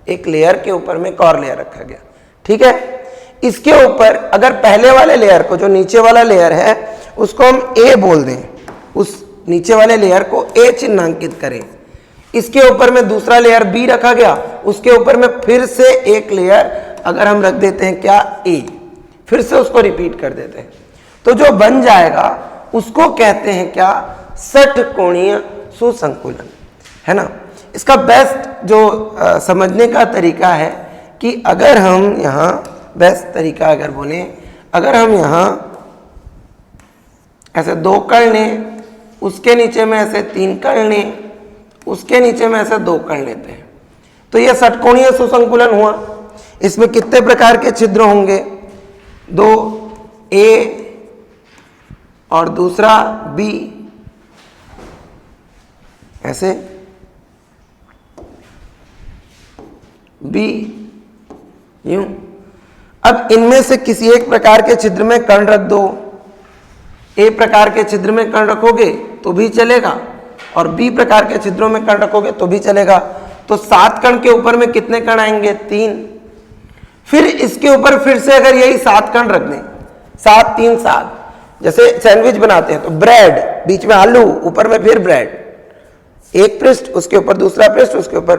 एक लेयर के ऊपर में एक और लेयर रखा गया, ठीक है। इसके ऊपर अगर पहले वाले लेयर को, जो नीचे वाला लेयर है, उसको हम ए बोल दें, उस नीचे वाले लेयर को ए चिन्हांकित करें, इसके ऊपर में दूसरा लेयर बी रखा गया, उसके ऊपर में फिर से एक लेयर अगर हम रख देते हैं क्या, ए, फिर से उसको रिपीट कर देते हैं, तो जो बन जाएगा उसको कहते हैं क्या, षटकोणीय सुसंकुलन, है ना। इसका बेस्ट जो समझने का तरीका है कि अगर हम यहाँ, बेस्ट तरीका अगर बोले, अगर हम यहाँ ऐसे दो कण लें, उसके नीचे में ऐसे तीन कण लें, उसके नीचे में ऐसे दो कण लेते हैं, तो यह षटकोणीय सुसंकुलन हुआ। इसमें कितने प्रकार के छिद्र होंगे, दो, ए और दूसरा बी, ऐसे बी, यूं। अब इनमें से किसी एक प्रकार के छिद्र में कण रख दो, ए प्रकार के छिद्र में कण रखोगे तो भी चलेगा, और बी प्रकार के छिद्रों में कण रखोगे तो भी चलेगा। तो 7 कण के ऊपर में कितने कण आएंगे, 3। फिर इसके ऊपर फिर से अगर यही 7 कण रख दें, 7 3 7, जैसे सैंडविच बनाते हैं तो ब्रेड, बीच में आलू, ऊपर में फिर ब्रेड, एक पृष्ठ, उसके ऊपर दूसरा पृष्ठ, उसके ऊपर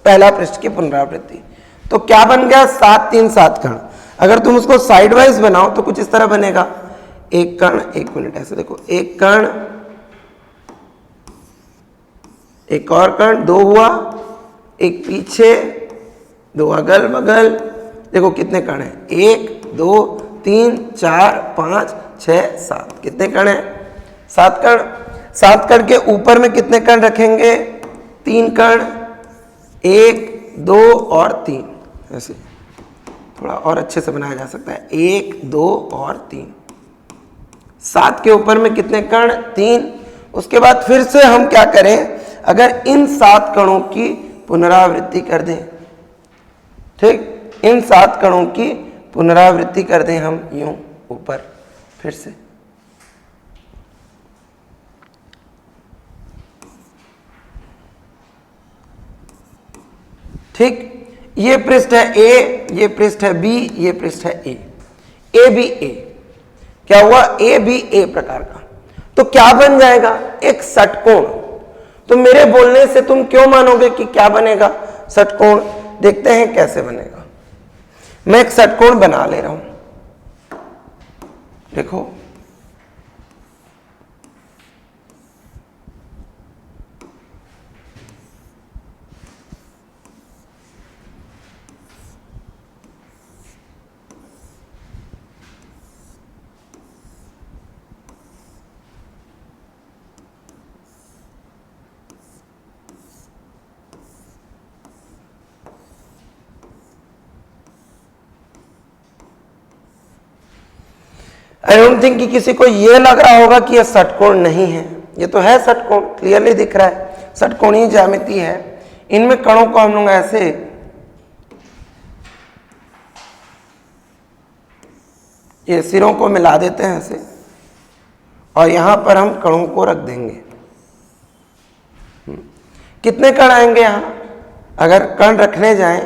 पहला पृष्ठ की पुनरावृत्ति, तो क्या बन गया, 7 3 7 कण। अगर तुम उसको साइड वाइज बनाओ तो कुछ इस तरह बनेगा, एक कण, एक मिनट, ऐसे देखो, एक कण, एक और कण, 2 हुआ, एक पीछे, 2 अगल बगल, देखो कितने कण हैं, 1 2 3 4 5 6 7, कितने कण हैं, 7 कण। 7 कण के ऊपर में कितने कण रखेंगे, 3 कण, 1 2 और 3, ऐसे थोड़ा और अच्छे से बनाया जा सकता है, 1 2 और 3, 7 के ऊपर में कितने कण, 3। उसके बाद फिर से हम क्या करें, अगर इन 7 कणों की पुनरावृत्ति कर दें, ठीक, इन 7 कणों की पुनरावृत्ति कर दें हम यूं ऊपर फिर से। ठीक, ये पृष्ठ है ए, ये पृष्ठ है बी, ये पृष्ठ है ए बी ए। क्या हुआ? ए बी ए प्रकार का। तो क्या बन जाएगा? एक षटकोण। तो मेरे बोलने से तुम क्यों मानोगे कि क्या बनेगा? षटकोण। देखते हैं कैसे बनेगा। मैं एक षटकोण बना ले रहा हूं, देखो। आई डोंट थिंक कि किसी को यह लग रहा होगा कि यह षटकोण नहीं है। ये तो है षटकोण, क्लियरली दिख रहा है, षटकोणीय ज्यामिति है। इनमें कणों को हम लोग ऐसे ये सिरों को मिला देते हैं ऐसे, और यहां पर हम कणों को रख देंगे। कितने कण आएंगे यहां? अगर कण रखने जाएं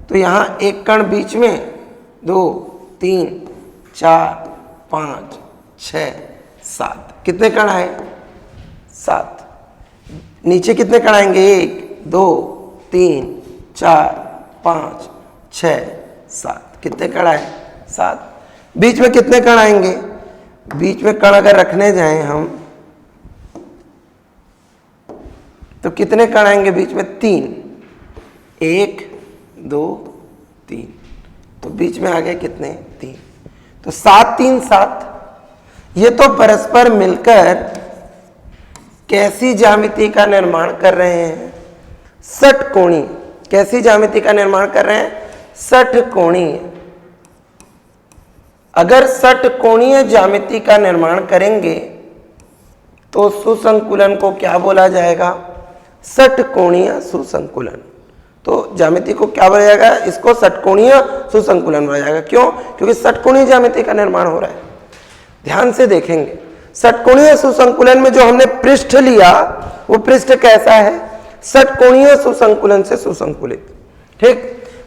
तो यहां एक कण बीच में, 2 3 4 5 6 7। कितने कण आए? 7। नीचे कितने कण आएंगे? 1 2 3 4 5 6 7। कितने कण आए? 7। बीच में कितने कण आएंगे? बीच में कण अगर रखने जाएं हम तो कितने कण आएंगे बीच में? 3। 1 2 3। तो बीच में आ गए कितने? 3। तो 7 3 7। ये तो परस्पर मिलकर कैसी ज्यामिति का निर्माण कर रहे हैं? षटकोणीय। कैसी ज्यामिति का निर्माण कर रहे हैं? षटकोणीय। अगर षटकोणीय ज्यामिति का निर्माण करेंगे तो सुसंकुलन को क्या बोला जाएगा? षटकोणीय सुसंकुलन। तो ज्यामिति को क्या बोला जाएगा? इसको षटकोणीय सुसंकुलन बोला जाएगा। क्यों? क्योंकि षटकोणीय ज्यामिति का निर्माण हो रहा है। ध्यान से देखेंगे, षटकोणीय सुसंकुलन में जो हमने पृष्ठ लिया वो पृष्ठ कैसा है? षटकोणीय सुसंकुलन से सुसंकुलित। ठीक,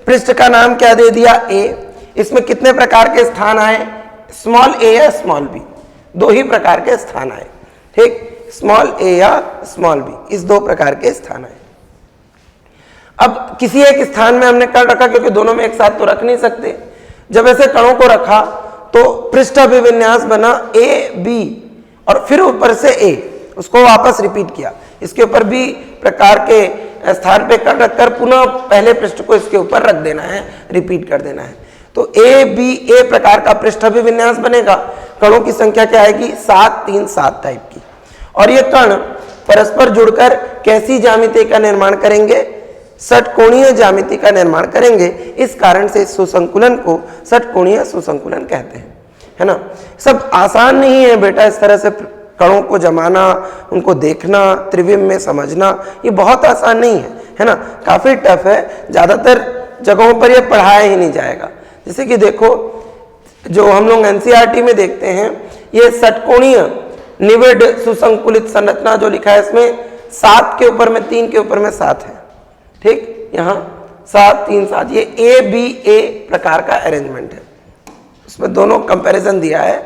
पृष्ठ का नाम क्या दे दिया? ए। इसमें कितने प्रकार के स्थान आए? स्मॉल ए या स्मॉल बी, 2 ही प्रकार के स्थान आए। ठीक, स्मॉल ए या स्मॉल बी, इस 2 प्रकार के स्थान आए। अब किसी एक स्थान में हमने कण रखा, क्योंकि दोनों में एक साथ तो रख नहीं सकते। जब ऐसे कणों को रखा तो पृष्ठ अभिविन्यास बना ए बी, और फिर ऊपर से ए, उसको वापस रिपीट किया। इसके ऊपर बी प्रकार के स्थान पे कण रखकर पुनः पहले पृष्ठ को इसके ऊपर रख देना है, रिपीट कर देना है। तो ए बी ए प्रकार का पृष्ठ अभिविन्यास बनेगा। कणों की संख्या क्या आएगी? 7 3 7 टाइप की। और ये कण परस्पर जुड़कर कैसी ज्यामिति का निर्माण करेंगे? षटकोणीय ज्यामिति का निर्माण करेंगे। इस कारण से इस सुसंकुलन को षटकोणीय सुसंकुलन कहते हैं, है ना। सब आसान नहीं है बेटा, इस तरह से कणों को जमाना, उनको देखना, त्रिविम में समझना, ये बहुत आसान नहीं है ना। काफी टफ है, ज्यादातर जगहों पर यह पढ़ाया ही नहीं जाएगा। जैसे कि देखो, जो हम लोग एनसीईआरटी में देखते हैं, ये षटकोणीय निविड सुसंकुलित संरचना जो लिखा है, इसमें 7 के ऊपर में 3 के ऊपर में 7 है। ठीक, यहाँ 7 3 7, ये ए बी ए प्रकार का अरेंजमेंट है। उसमें दोनों कंपैरिजन दिया है।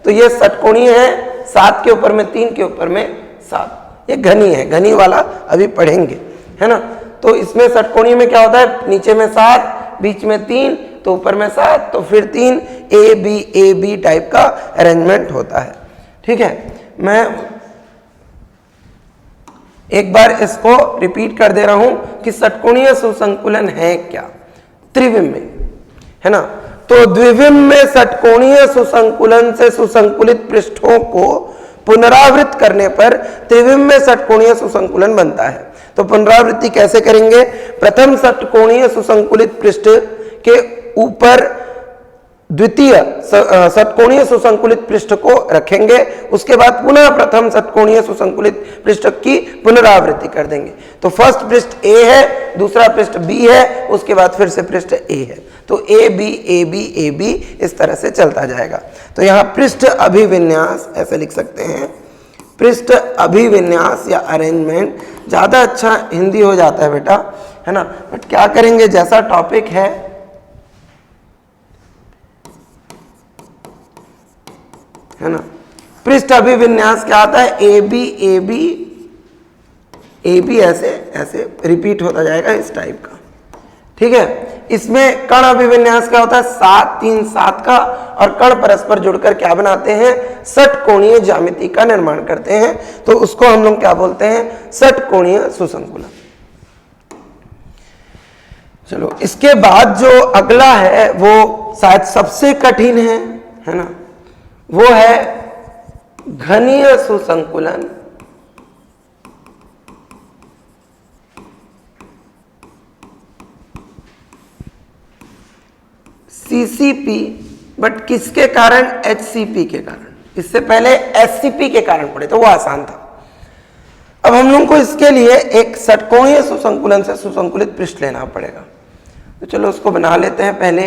तो ये षटकोणीय है, 7 के ऊपर में 3 के ऊपर में 7। ये घनी है, घनी वाला अभी पढ़ेंगे, है ना। तो इसमें षटकोणीय में क्या होता है? नीचे में 7, बीच में 3, तो ऊपर में 7, तो फिर 3 ए बी टाइप का अरेंजमेंट होता है। ठीक है, मैं एक बार इसको रिपीट कर दे रहा हूं कि षटकोणीय सुसंकुलन है क्या? त्रिविम में, है ना। तो द्विविम में षटकोणीय सुसंकुलन से सुसंकुलित पृष्ठों को पुनरावृत्त करने पर त्रिविम में षटकोणीय सुसंकुलन बनता है। तो पुनरावृत्ति कैसे करेंगे? प्रथम षटकोणीय सुसंकुलित पृष्ठ के ऊपर द्वितीय षटकोणीय सुसंकुलित पृष्ठ को रखेंगे, उसके बाद पुनः प्रथम षटकोणीय सुसंकुलित पृष्ठ की पुनरावृत्ति कर देंगे। तो फर्स्ट पृष्ठ ए है, दूसरा पृष्ठ बी है, उसके बाद फिर से पृष्ठ ए है, तो A B A B A B इस तरह से चलता जाएगा। तो यहाँ पृष्ठ अभिविन्यास ऐसे लिख सकते हैं, पृष्ठ अभिविन्यास या अरेंजमेंट, ज़्यादा अच्छा हिंदी हो जाता है बेटा, है ना, बट क्या करेंगे, जैसा टॉपिक है ना। पृष्ठ अभिविन्यास क्या आता है, A B A B A B ऐसे ऐसे रिपीट होता जाएगा इस टाइप का, ठीक है। इसमें कण अभिविन्यास क्या होता है, 7 3 7 का, और कण परस्पर जुड़कर क्या बनाते हैं, षटकोणीय ज्यामिति का निर्माण करते हैं, तो उसको हम लोग क्या बोलते हैं, षटकोणीय सुसंकुलन। चलो इसके बाद जो अगला है वो शायद सबसे कठिन है ना, वो है घनीय सुसंकुलन। सीसीपी, बट किसके कारण, एचसीपी के कारण। इससे पहले एससीपी के कारण पढ़े तो वो आसान था। अब हम लोग को इसके लिए एक षटकोणीय सुसंकुलन से सुसंकुलित पृष्ठ लेना पड़ेगा, तो चलो उसको बना लेते हैं। पहले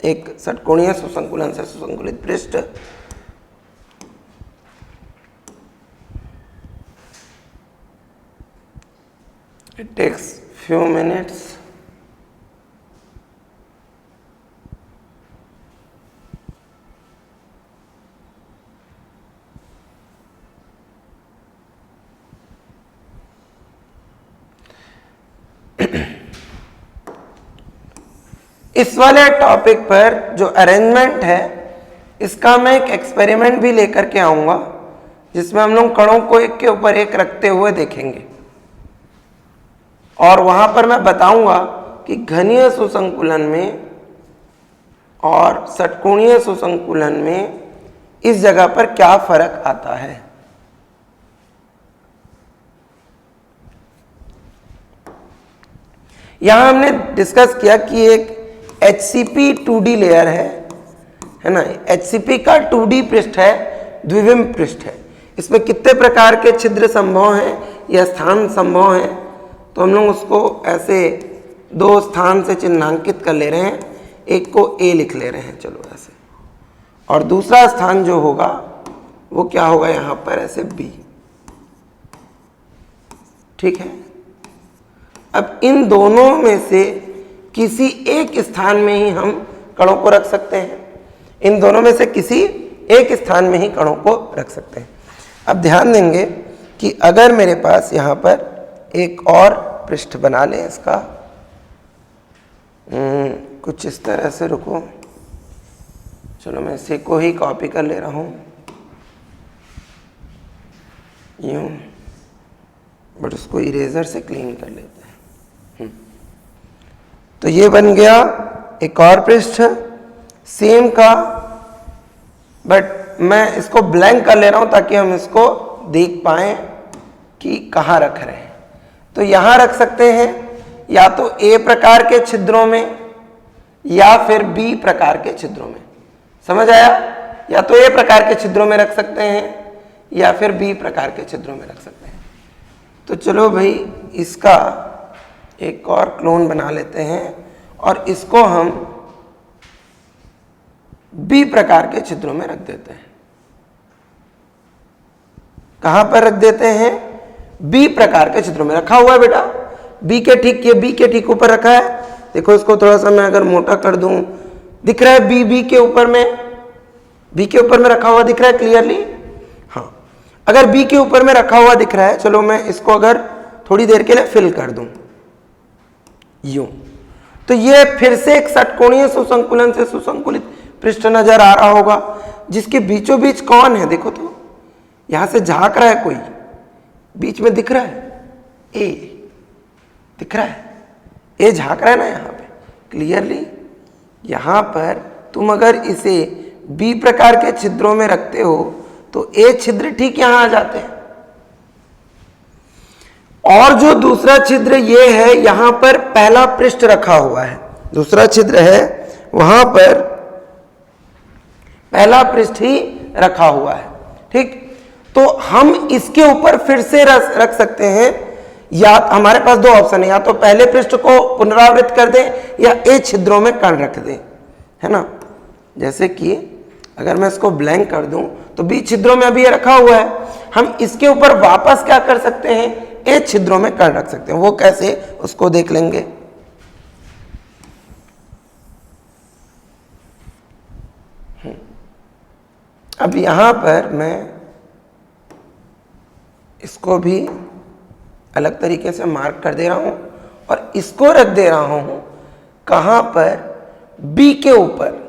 एक षटकोणीय सुसंकुलन से सुसंकुलित पृष्ठ, it takes few minutes। इस वाले टॉपिक पर जो अरेंजमेंट है, इसका मैं एक एक्सपेरिमेंट भी लेकर के आऊंगा, जिसमें हम लोग कणों को एक के ऊपर एक रखते हुए देखेंगे, और वहां पर मैं बताऊंगा कि घनीय सुसंकुलन में और षटकोणीय सुसंकुलन में इस जगह पर क्या फर्क आता है। यहां हमने डिस्कस किया कि एक HCP 2D लेयर है ना, HCP का 2D पृष्ठ है, द्विविम पृष्ठ है। इसमें कितने प्रकार के छिद्र संभव हैं या स्थान संभव हैं, तो हम लोग उसको ऐसे 2 स्थान से चिन्हांकित कर ले रहे हैं, एक को A लिख ले रहे हैं, चलो ऐसे, और दूसरा स्थान जो होगा वो क्या होगा, यहां पर ऐसे B, ठीक है। अब इन दोनों में से किसी एक स्थान में ही हम कणों को रख सकते हैं, इन दोनों में से किसी एक स्थान में ही कणों को रख सकते हैं। अब ध्यान देंगे कि अगर मेरे पास यहाँ पर एक और पृष्ठ बना लें इसका, कुछ इस तरह से, रुको, चलो मैं इसे को ही कॉपी कर ले रहा हूँ यूं, बट उसको इरेजर से क्लीन कर लेते हैं। तो ये बन गया एक और पृष्ठ सेम का, बट मैं इसको ब्लैंक कर ले रहा हूं ताकि हम इसको देख पाएं कि कहाँ रख रहे हैं। तो यहां रख सकते हैं या तो A प्रकार के छिद्रों में या फिर B प्रकार के छिद्रों में, समझ आया, या तो A प्रकार के छिद्रों में रख सकते हैं या फिर B प्रकार के छिद्रों में रख सकते हैं। तो चलो भाई इसका एक और क्लोन बना लेते हैं और इसको हम B प्रकार के छिद्रों में रख देते हैं। कहां पर रख देते हैं, B प्रकार के छिद्रों में रखा हुआ है बेटा, B के ठीक, ये B के ठीक ऊपर रखा है। देखो इसको थोड़ा सा मैं अगर मोटा कर दूं, दिख रहा है B के ऊपर में, B के ऊपर में रखा हुआ दिख रहा है क्लियरली। हाँ, अगर B के ऊपर में रखा हुआ दिख रहा है, चलो मैं इसको अगर थोड़ी देर के लिए फिल कर दूं यूं, तो ये फिर से एक षटकोणीय सुसंकुलन से सुसंकुलित पृष्ठ नजर आ रहा होगा, जिसके बीचों बीच कौन है, देखो तो यहां से झांक रहा है कोई, बीच में दिख रहा है ए, दिख रहा है ए, झांक रहा है ना यहां पे क्लियरली। यहां पर तुम अगर इसे बी प्रकार के छिद्रों में रखते हो तो ए छिद्र ठीक यहां आ जाते हैं, और जो दूसरा छिद्र ये है, यहां पर पहला पृष्ठ रखा हुआ है, दूसरा छिद्र है वहां पर पहला पृष्ठ ही रखा हुआ है। ठीक, तो हम इसके ऊपर फिर से रख सकते हैं, या हमारे पास दो ऑप्शन है, या तो पहले पृष्ठ को पुनरावृत्त कर दें या ए छिद्रों में कण रख दें, है ना। जैसे कि अगर मैं इसको ब्लैंक कर दूं तो बी छिद्रों में अभी ये रखा हुआ है, हम इसके ऊपर वापस क्या कर सकते हैं, ए छिद्रों में कण रख सकते हैं। वो कैसे, उसको देख लेंगे। अब यहां पर मैं इसको भी अलग तरीके से मार्क कर दे रहा हूं और इसको रख दे रहा हूं कहां पर, बी के ऊपर।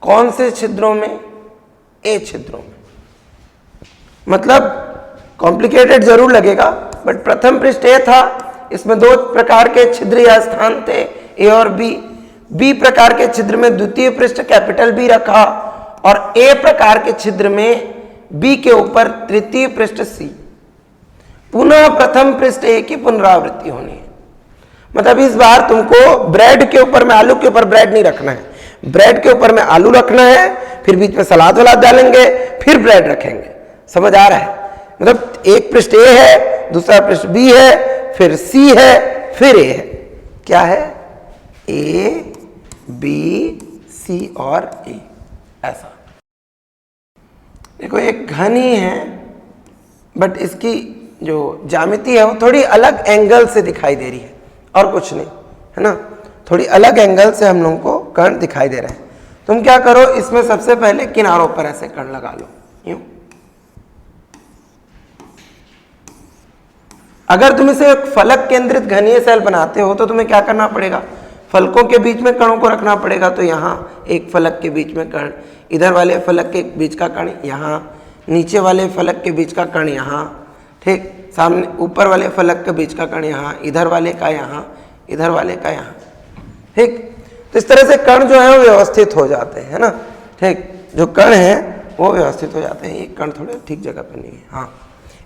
कौन से छिद्रों में, ए छिद्रों में। मतलब कॉम्प्लिकेटेड जरूर लगेगा, बट प्रथम पृष्ठ ए था, इसमें दो प्रकार के छिद्र या स्थान थे, ए और बी। बी प्रकार के छिद्र में द्वितीय पृष्ठ कैपिटल बी रखा और ए प्रकार के छिद्र में बी के ऊपर तृतीय पृष्ठ सी। पुनः प्रथम पृष्ठ ए की पुनरावृत्ति होनी है। मतलब इस बार तुमको ब्रेड के ऊपर में आलू के ऊपर ब्रेड नहीं रखना है, ब्रेड के ऊपर में आलू रखना है, फिर बीच में सलाद वलाद डालेंगे, फिर ब्रेड रखेंगे। समझ आ रहा है? मतलब एक पृष्ठ ए है, दूसरा पृष्ठ बी है, फिर सी है, फिर ए है। क्या है? ए बी सी और ए, ऐसा। देखो एक घनी है, बट इसकी जो ज्यामिति है वो थोड़ी अलग एंगल से दिखाई दे रही है, और कुछ नहीं, है ना। थोड़ी अलग एंगल से हम लोगों को कण दिखाई दे रहे हैं। तुम क्या करो, इसमें सबसे पहले किनारों पर ऐसे कण लगा लो, यूं। अगर तुम इसे एक फलक केंद्रित घनीय सेल बनाते हो तो तुम्हें क्या करना पड़ेगा, फलकों के बीच में कणों को रखना पड़ेगा। तो यहाँ एक फलक के बीच में कण, इधर वाले फलक के बीच का कण यहाँ, नीचे वाले फलक के बीच का कण यहाँ, ठीक, सामने ऊपर वाले फलक के बीच का कण यहाँ, इधर वाले का यहाँ, इधर वाले का यहाँ। ठीक, तो इस तरह से कण जो है वो व्यवस्थित हो जाते हैं, है ना। ठीक, जो कण हैं वो व्यवस्थित हो जाते हैं। ये कण थोड़े ठीक जगह पर नहीं है, हाँ,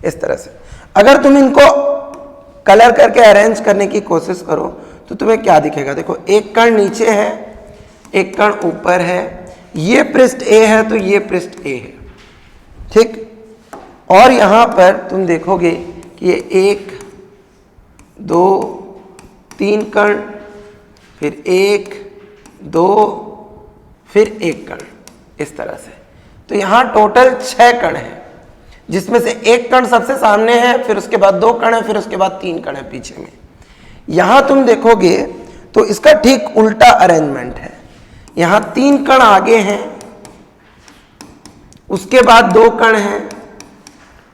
इस तरह से। अगर तुम इनको कलर करके अरेंज करने की कोशिश करो तो तुम्हें क्या दिखेगा। देखो एक कण नीचे है, एक कण ऊपर है, ये पृष्ठ ए है तो ये पृष्ठ ए है। ठीक, और यहां पर तुम देखोगे कि ये 1 2 3 कण, फिर 1 2 फिर 1 कण, इस तरह से। तो यहां टोटल 6 कण है, जिसमें से एक कण सबसे सामने है, फिर उसके बाद 2 कण है, फिर उसके बाद 3 कण है पीछे में। यहां तुम देखोगे तो इसका ठीक उल्टा अरेंजमेंट है। यहां 3 कण आगे हैं, उसके बाद 2 कण हैं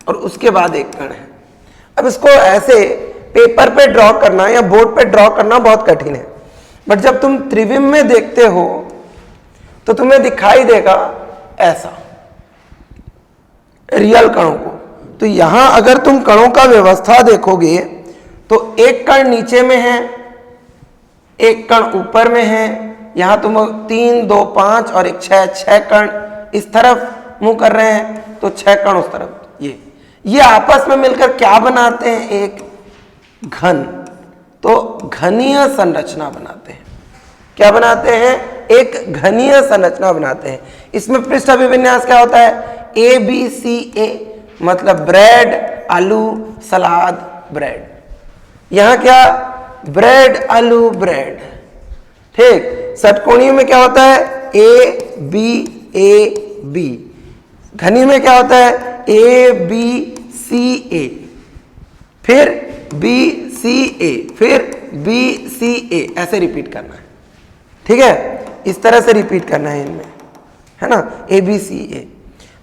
और उसके बाद 1 कण है। अब इसको ऐसे पेपर पे ड्रॉ करना या बोर्ड पे ड्रॉ करना बहुत कठिन है, बट जब तुम त्रिविम में देखते हो तो तुम्हें दिखाई देगा ऐसा, रियल कणों को। तो यहां अगर तुम कणों का व्यवस्था देखोगे तो एक कण नीचे में है, एक कण ऊपर में है। यहां तुम 3 2 5 और 1 6 कण इस तरफ मुंह कर रहे हैं, तो 6 कण उस तरफ। ये आपस में मिलकर क्या बनाते हैं, एक घन। तो घनीय संरचना बनाते हैं। क्या बनाते हैं? एक घनीय संरचना बनाते हैं। इसमें पृष्ठ अभिविन्यास क्या होता है? ए बी सी ए, मतलब ब्रेड आलू सलाद ब्रेड। यहां क्या? ब्रेड आलू ब्रेड। ठीक, षटकोणीय में क्या होता है? A B. घनी में क्या होता है? ए बी सी ए, फिर बी सी ए, फिर बी सी ए, ऐसे रिपीट करना है। ठीक है, इस तरह से रिपीट करना है इनमें, है ना, ए बी सी ए।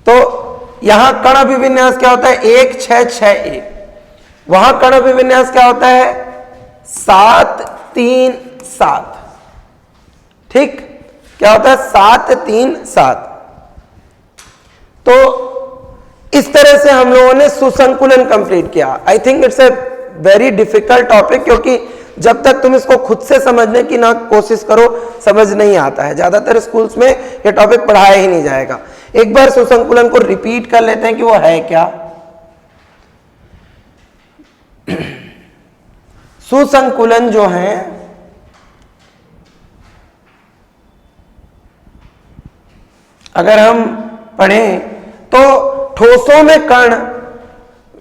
तो यहां कण अभिविन्यास क्या होता है? 1 6 6 1। वहां कण अभिविन्यास क्या होता है? 7 3 7। ठीक, क्या होता है? 7 3 7। तो इस तरह से हम लोगों ने सुसंकुलन कंप्लीट किया। I think it's a very difficult topic, क्योंकि जब तक तुम इसको खुद से समझने की ना कोशिश करो समझ नहीं आता है। ज्यादातर स्कूल्स में ये टॉपिक पढ़ाया ही नहीं जाएगा। एक बार सुसंकुलन को रिपीट कर लेते हैं कि वो है क्या। सुसंकुलन जो है अगर हम पढ़ें तो ठोसों में कण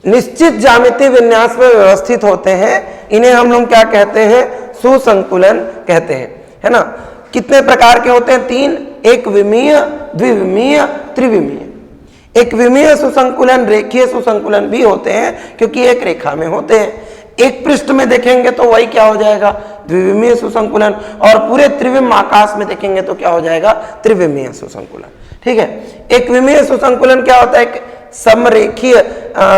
निश्चित ज्यामितीय विन्यास में व्यवस्थित होते हैं, इन्हें हम लोग क्या कहते हैं, सुसंकुलन कहते हैं, है ना। कितने प्रकार के होते हैं, 3, एक विमीय, द्विविमीय, त्रिविमीय। एक विमीय सुसंकुलन रेखीय सुसंकुलन भी होते हैं क्योंकि एक रेखा में होते हैं। एक पृष्ठ में देखेंगे तो वही क्या हो जाएगा, द्विविमीय सुसंकुलन, और पूरे त्रिविम आकाश में देखेंगे तो क्या हो जाएगा, त्रिविमीय सुसंकुलन। ठीक है, एक विमीय सुसंकुलन क्या होता है, समरेखीय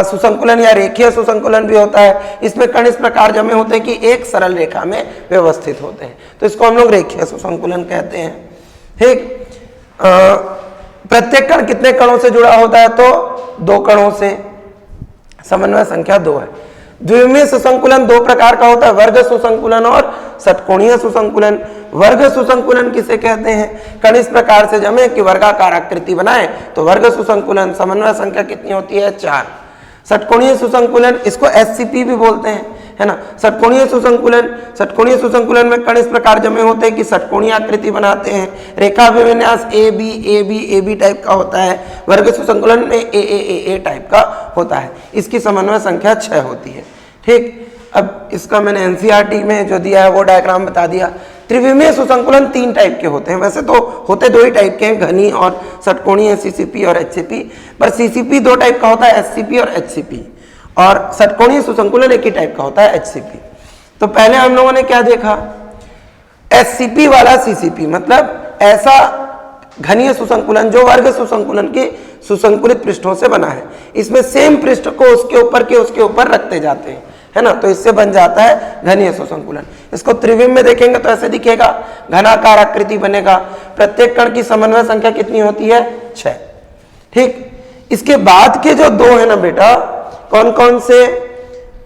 सुसंकुलन या रेखीय सुसंकुलन भी होता है। इसमें कण इस प्रकार जमे होते हैं कि एक सरल रेखा में व्यवस्थित होते हैं, तो इसको हम लोग रेखीय सुसंकुलन कहते हैं। ठीक, प्रत्येक कण कितने कणों से जुड़ा होता है, तो 2 कणों से, समन्वय संख्या 2 है। द्विविमीय सुसंकुलन 2 प्रकार का होता है, वर्ग सुसंकुलन और षटकोणीय सुसंकुलन। वर्ग सुसंकुलन किसे कहते हैं, कण इस प्रकार से जमे कि वर्गाकार आकृति बनाए तो वर्ग सुसंकुलन। समन्वय संख्या कितनी होती है, 4। षटकोणीय सुसंकुलन, इसको एससीपी भी बोलते हैं, है ना। षटकोणीय सुसंकुलन में कण इस प्रकार जमे होते हैं कि षटकोणीय आकृति बनाते हैं। रेखा विन्यास ए बी टाइप का होता है। वर्ग सुसंकुलन में ए टाइप का होता है। इसकी समन्वय संख्या 6 होती है। ठीक, अब इसका मैंने एनसीईआरटी में जो दिया है वो डायग्राम बता दिया। त्रिविमीय सुसंकुलन 3 टाइप के होते हैं, वैसे तो होते 2 ही टाइप के हैं, घनी और षटकोणीय, सीसीपी और एचसीपी, पर सीसीपी 2 टाइप का होता है, एससीपी और एचसीपी, और षटकोणीय सुसंकुलन एक ही टाइप का होता है, एचसीपी। तो पहले हम लोगों ने क्या देखा, एससीपी वाला सीसीपी, मतलब ऐसा घनीय सुसंकुलन जो वर्ग सुसंकुलन के सुसंकुलित पृष्ठों से बना है। इसमें सेम पृष्ठ को उसके ऊपर रखते जाते हैं, है ना, तो इससे बन जाता है घनीय सुसंकुलन। इसको त्रिविम में देखेंगे तो ऐसे दिखेगा, घनाकार आकृति बनेगा। प्रत्येक कण की समन्वय संख्या कितनी होती है, 6। ठीक, इसके बाद के जो 2 है ना बेटा, कौन कौन से,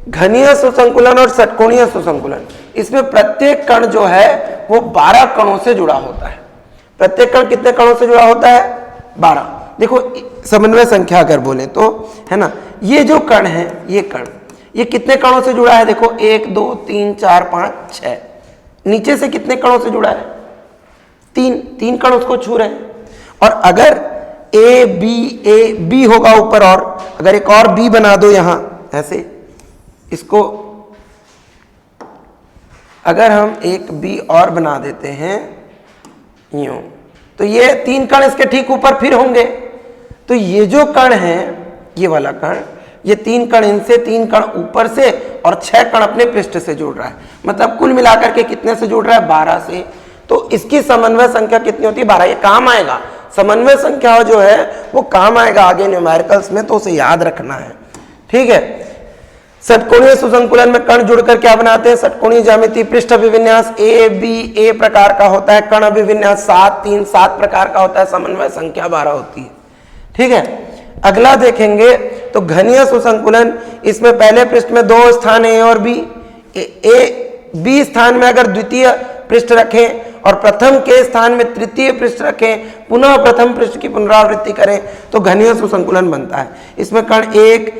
घनीय सुसंकुलन और षटकोणीय सुसंकुलन। इसमें प्रत्येक कण जो है वो 12 कणों से जुड़ा होता है। प्रत्येक कण कितने कणों से जुड़ा होता है, 12। देखो समन्वय संख्या अगर बोले तो, है ना, ये जो कण है, ये कण, ये कितने कणों से जुड़ा है, देखो 1 2 3 4 5 6। नीचे से कितने कणों से जुड़ा है, 3 कण उसको छू रहे हैं। और अगर ए बी होगा ऊपर, और अगर एक और बी बना दो यहां ऐसे, इसको अगर हम एक बी और बना देते हैं यूं, तो ये 3 कण इसके ठीक ऊपर फिर होंगे। तो ये जो कण है, ये वाला कण, ये 3 कण इनसे, 3 कण ऊपर से, और 6 कण अपने पृष्ठ से जुड़ रहा है। मतलब कुल मिलाकर के कितने से जुड़ रहा है, 12 से। तो इसकी समन्वय संख्या कितनी होती है, 12। ये काम आएगा, समन्वय संख्या जो है वो काम आएगा आगे न्यूमेरिकल्स में, तो उसे याद रखना है। ठीक है, षटकोणीय सुसंकुलन में कण जुड़कर क्या बनाते हैं, षटकोणीय ज्यामिति। पृष्ठ अभिविन्यास ए प्रकार का होता है, कण अभिविन्यास 7 प्रकार का होता है, समन्वय संख्या 12 होती है। ठीक है, अगला देखेंगे तो घनीय सुसंकुलन। इसमें पहले पृष्ठ में 2 स्थान ए और बी, बी स्थान में अगर द्वितीय पृष्ठ रखें और प्रथम के स्थान में तृतीय पृष्ठ रखें, पुनः प्रथम पृष्ठ की पुनरावृत्ति करें तो घनीय सुसंकुलन बनता है। इसमें कण 1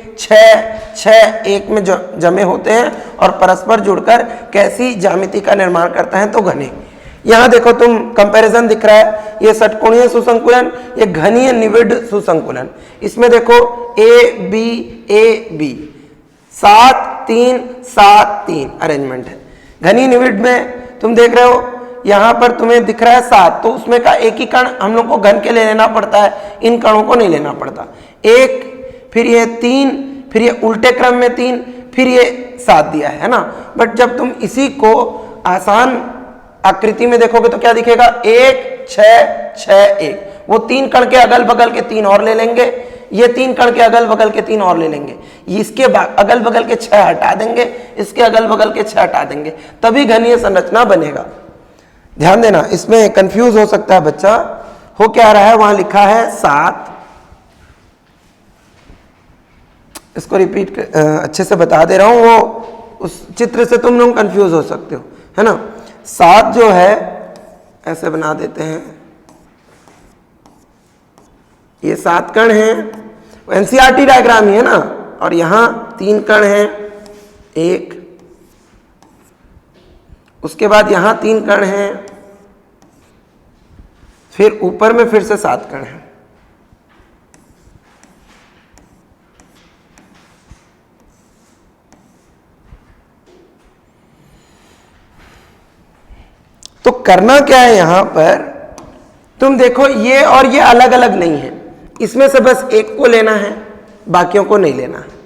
6 1 में जमे होते हैं और परस्पर जुड़कर कैसी ज्यामिति का निर्माण करता है, तो घने। यहां देखो तुम कंपैरिजन दिख रहा है, ये षटकोणीय सुसंकुलन, ये घनीय निविड सुसंकुलन। इसमें देखो ए बी 7 3 7 3 अरेंजमेंट है। घनी निविड में तुम देख रहे हो यहां पर तुम्हें दिख रहा है 7, तो उसमें का एक ही कण हम लोग को घन के ले लेना पड़ता है, इन कणों को नहीं लेना पड़ता। 1 फिर ये 3 फिर ये उल्टे क्रम में 3 फिर ये 7 दिया है ना। बट जब तुम इसी को आसान आकृति में देखोगे तो क्या दिखेगा, 1 6 6 1। वो 3 कण के अगल बगल के 3 और ले लेंगे, ये 3 कण के अगल बगल के 3 और ले लेंगे, इसके अगल बगल के 6 हटा देंगे, इसके अगल बगल के 6 हटा देंगे, तभी घनीय संरचना बनेगा। ध्यान देना, इसमें कंफ्यूज हो सकता है बच्चा। हो क्या रहा है, वहां लिखा है 7, इसको रिपीट अच्छे से बता दे रहा हूं, वो उस चित्र से तुम लोग कंफ्यूज हो सकते हो, है ना। 7 जो है ऐसे बना देते हैं, ये 7 कण हैं, एनसीईआरटी डायग्राम ही है ना। और यहां 3 कण हैं, 1, उसके बाद यहां 3 कण हैं, फिर ऊपर में फिर से 7 कण हैं। तो करना क्या है यहां पर, तुम देखो ये और ये अलग अलग नहीं है, इसमें से बस एक को लेना है, बाकियों को नहीं लेना है।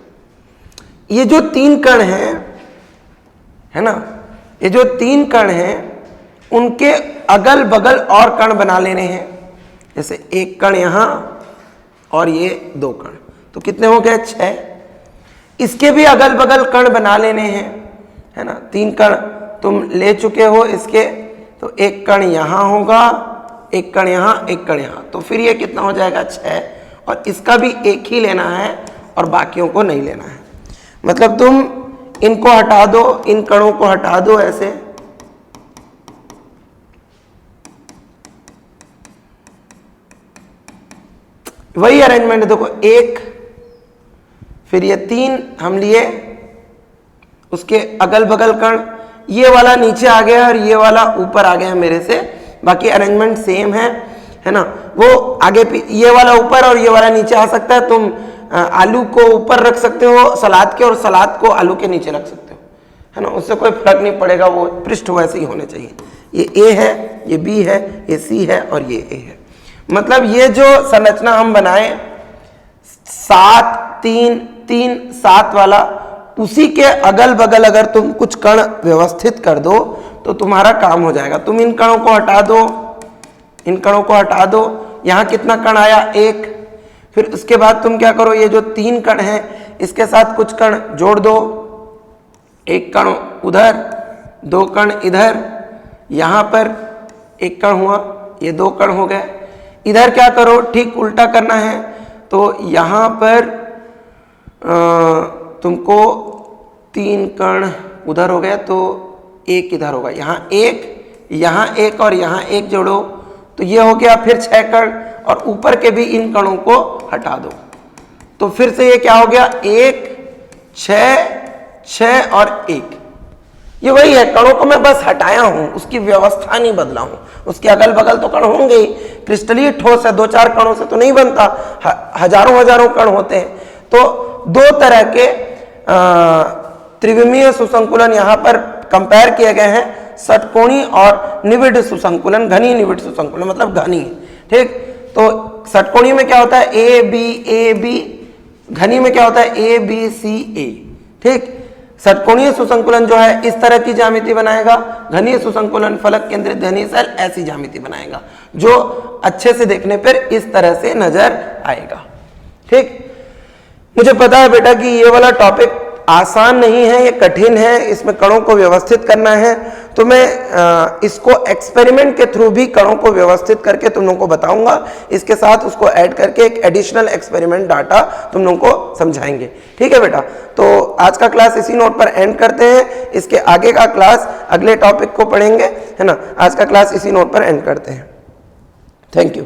ये जो 3 कण हैं, है ना, ये जो 3 कण हैं उनके अगल बगल और कण बना लेने हैं। जैसे एक कण यहां और ये 2 कण, तो कितने हो गए 6। इसके भी अगल बगल कण बना लेने हैं, है ना। 3 कण तुम ले चुके हो इसके, तो एक कण यहां होगा, एक कण यहां, एक कण यहां, तो फिर ये कितना हो जाएगा 6। और इसका भी एक ही लेना है और बाकियों को नहीं लेना है। मतलब तुम इनको हटा दो, इन कणों को हटा दो ऐसे, वही अरेंजमेंट देखो, 1 फिर ये 3 हम लिए, उसके अगल बगल कण, ये वाला नीचे आ गया और ये वाला ऊपर आ गया मेरे से, बाकी अरेंजमेंट सेम है ना। वो आगे ये वाला ऊपर और ये वाला नीचे आ सकता है। तुम आलू को ऊपर रख सकते हो सलाद के, और सलाद को आलू के नीचे रख सकते हो, है ना, उससे कोई फर्क नहीं पड़ेगा, वो पृष्ठ वैसे ही होने चाहिए। ये ए है, ये बी है, ये सी है और ये ए है। मतलब ये जो संरचना हम बनाए 7 3 3 7 वाला, उसी के अगल बगल अगर तुम कुछ कण व्यवस्थित कर दो तो तुम्हारा काम हो जाएगा। तुम इन कणों को हटा दो, इन कणों को हटा दो, यहां कितना कण आया 1। फिर उसके बाद तुम क्या करो, ये जो 3 कण हैं इसके साथ कुछ कण जोड़ दो, 1 कण उधर, 2 कण इधर, यहां पर 1 कण हुआ, ये 2 कण हो गए। इधर क्या करो, ठीक उल्टा करना है, तो यहां पर तुमको 3 कण उधर हो गया, तो 1 इधर होगा, यहाँ 1 और यहाँ 1 जोड़ो, तो ये हो गया फिर 6 कण, और ऊपर के भी इन कणों को हटा दो, तो फिर से ये क्या हो गया 1 6 6 और 1। ये वही है, कणों को मैं बस हटाया हूं, उसकी व्यवस्था नहीं बदला हूं। उसके अगल बगल तो कण होंगे ही, क्रिस्टलीय ठोस है, 2-4 कणों से तो नहीं बनता, हजारों कण होते हैं। तो 2 तरह के त्रिविमीय सुसंकुलन यहाँ पर कंपेयर किए गए हैं, षटकोणी और निविड सुसंकुलन, घनी निविड सुसंकुलन, मतलब घनी, ठीक। तो षटकोणी में क्या होता है ए बी, घनी में क्या होता है ए बी सी ए, ठीक। षटकोणीय सुसंकुलन जो है इस तरह की ज्यामिति बनाएगा, घनीय सुसंकुलन फलक केंद्रित घनीय सेल ऐसी ज्यामिति बनाएगा, जो अच्छे से देखने पर इस तरह से नजर आएगा, ठीक। मुझे पता है बेटा कि ये वाला टॉपिक आसान नहीं है, ये कठिन है, इसमें कणों को व्यवस्थित करना है, तो मैं इसको एक्सपेरिमेंट के थ्रू भी कणों को व्यवस्थित करके तुम लोगों को बताऊंगा। इसके साथ उसको ऐड करके एक एडिशनल एक्सपेरिमेंट डाटा तुम लोगों को समझाएंगे, ठीक है बेटा। तो आज का क्लास इसी नोट पर एंड करते हैं, इसके आगे का क्लास अगले टॉपिक को पढ़ेंगे, है ना। आज का क्लास इसी नोट पर एंड करते हैं। Thank you.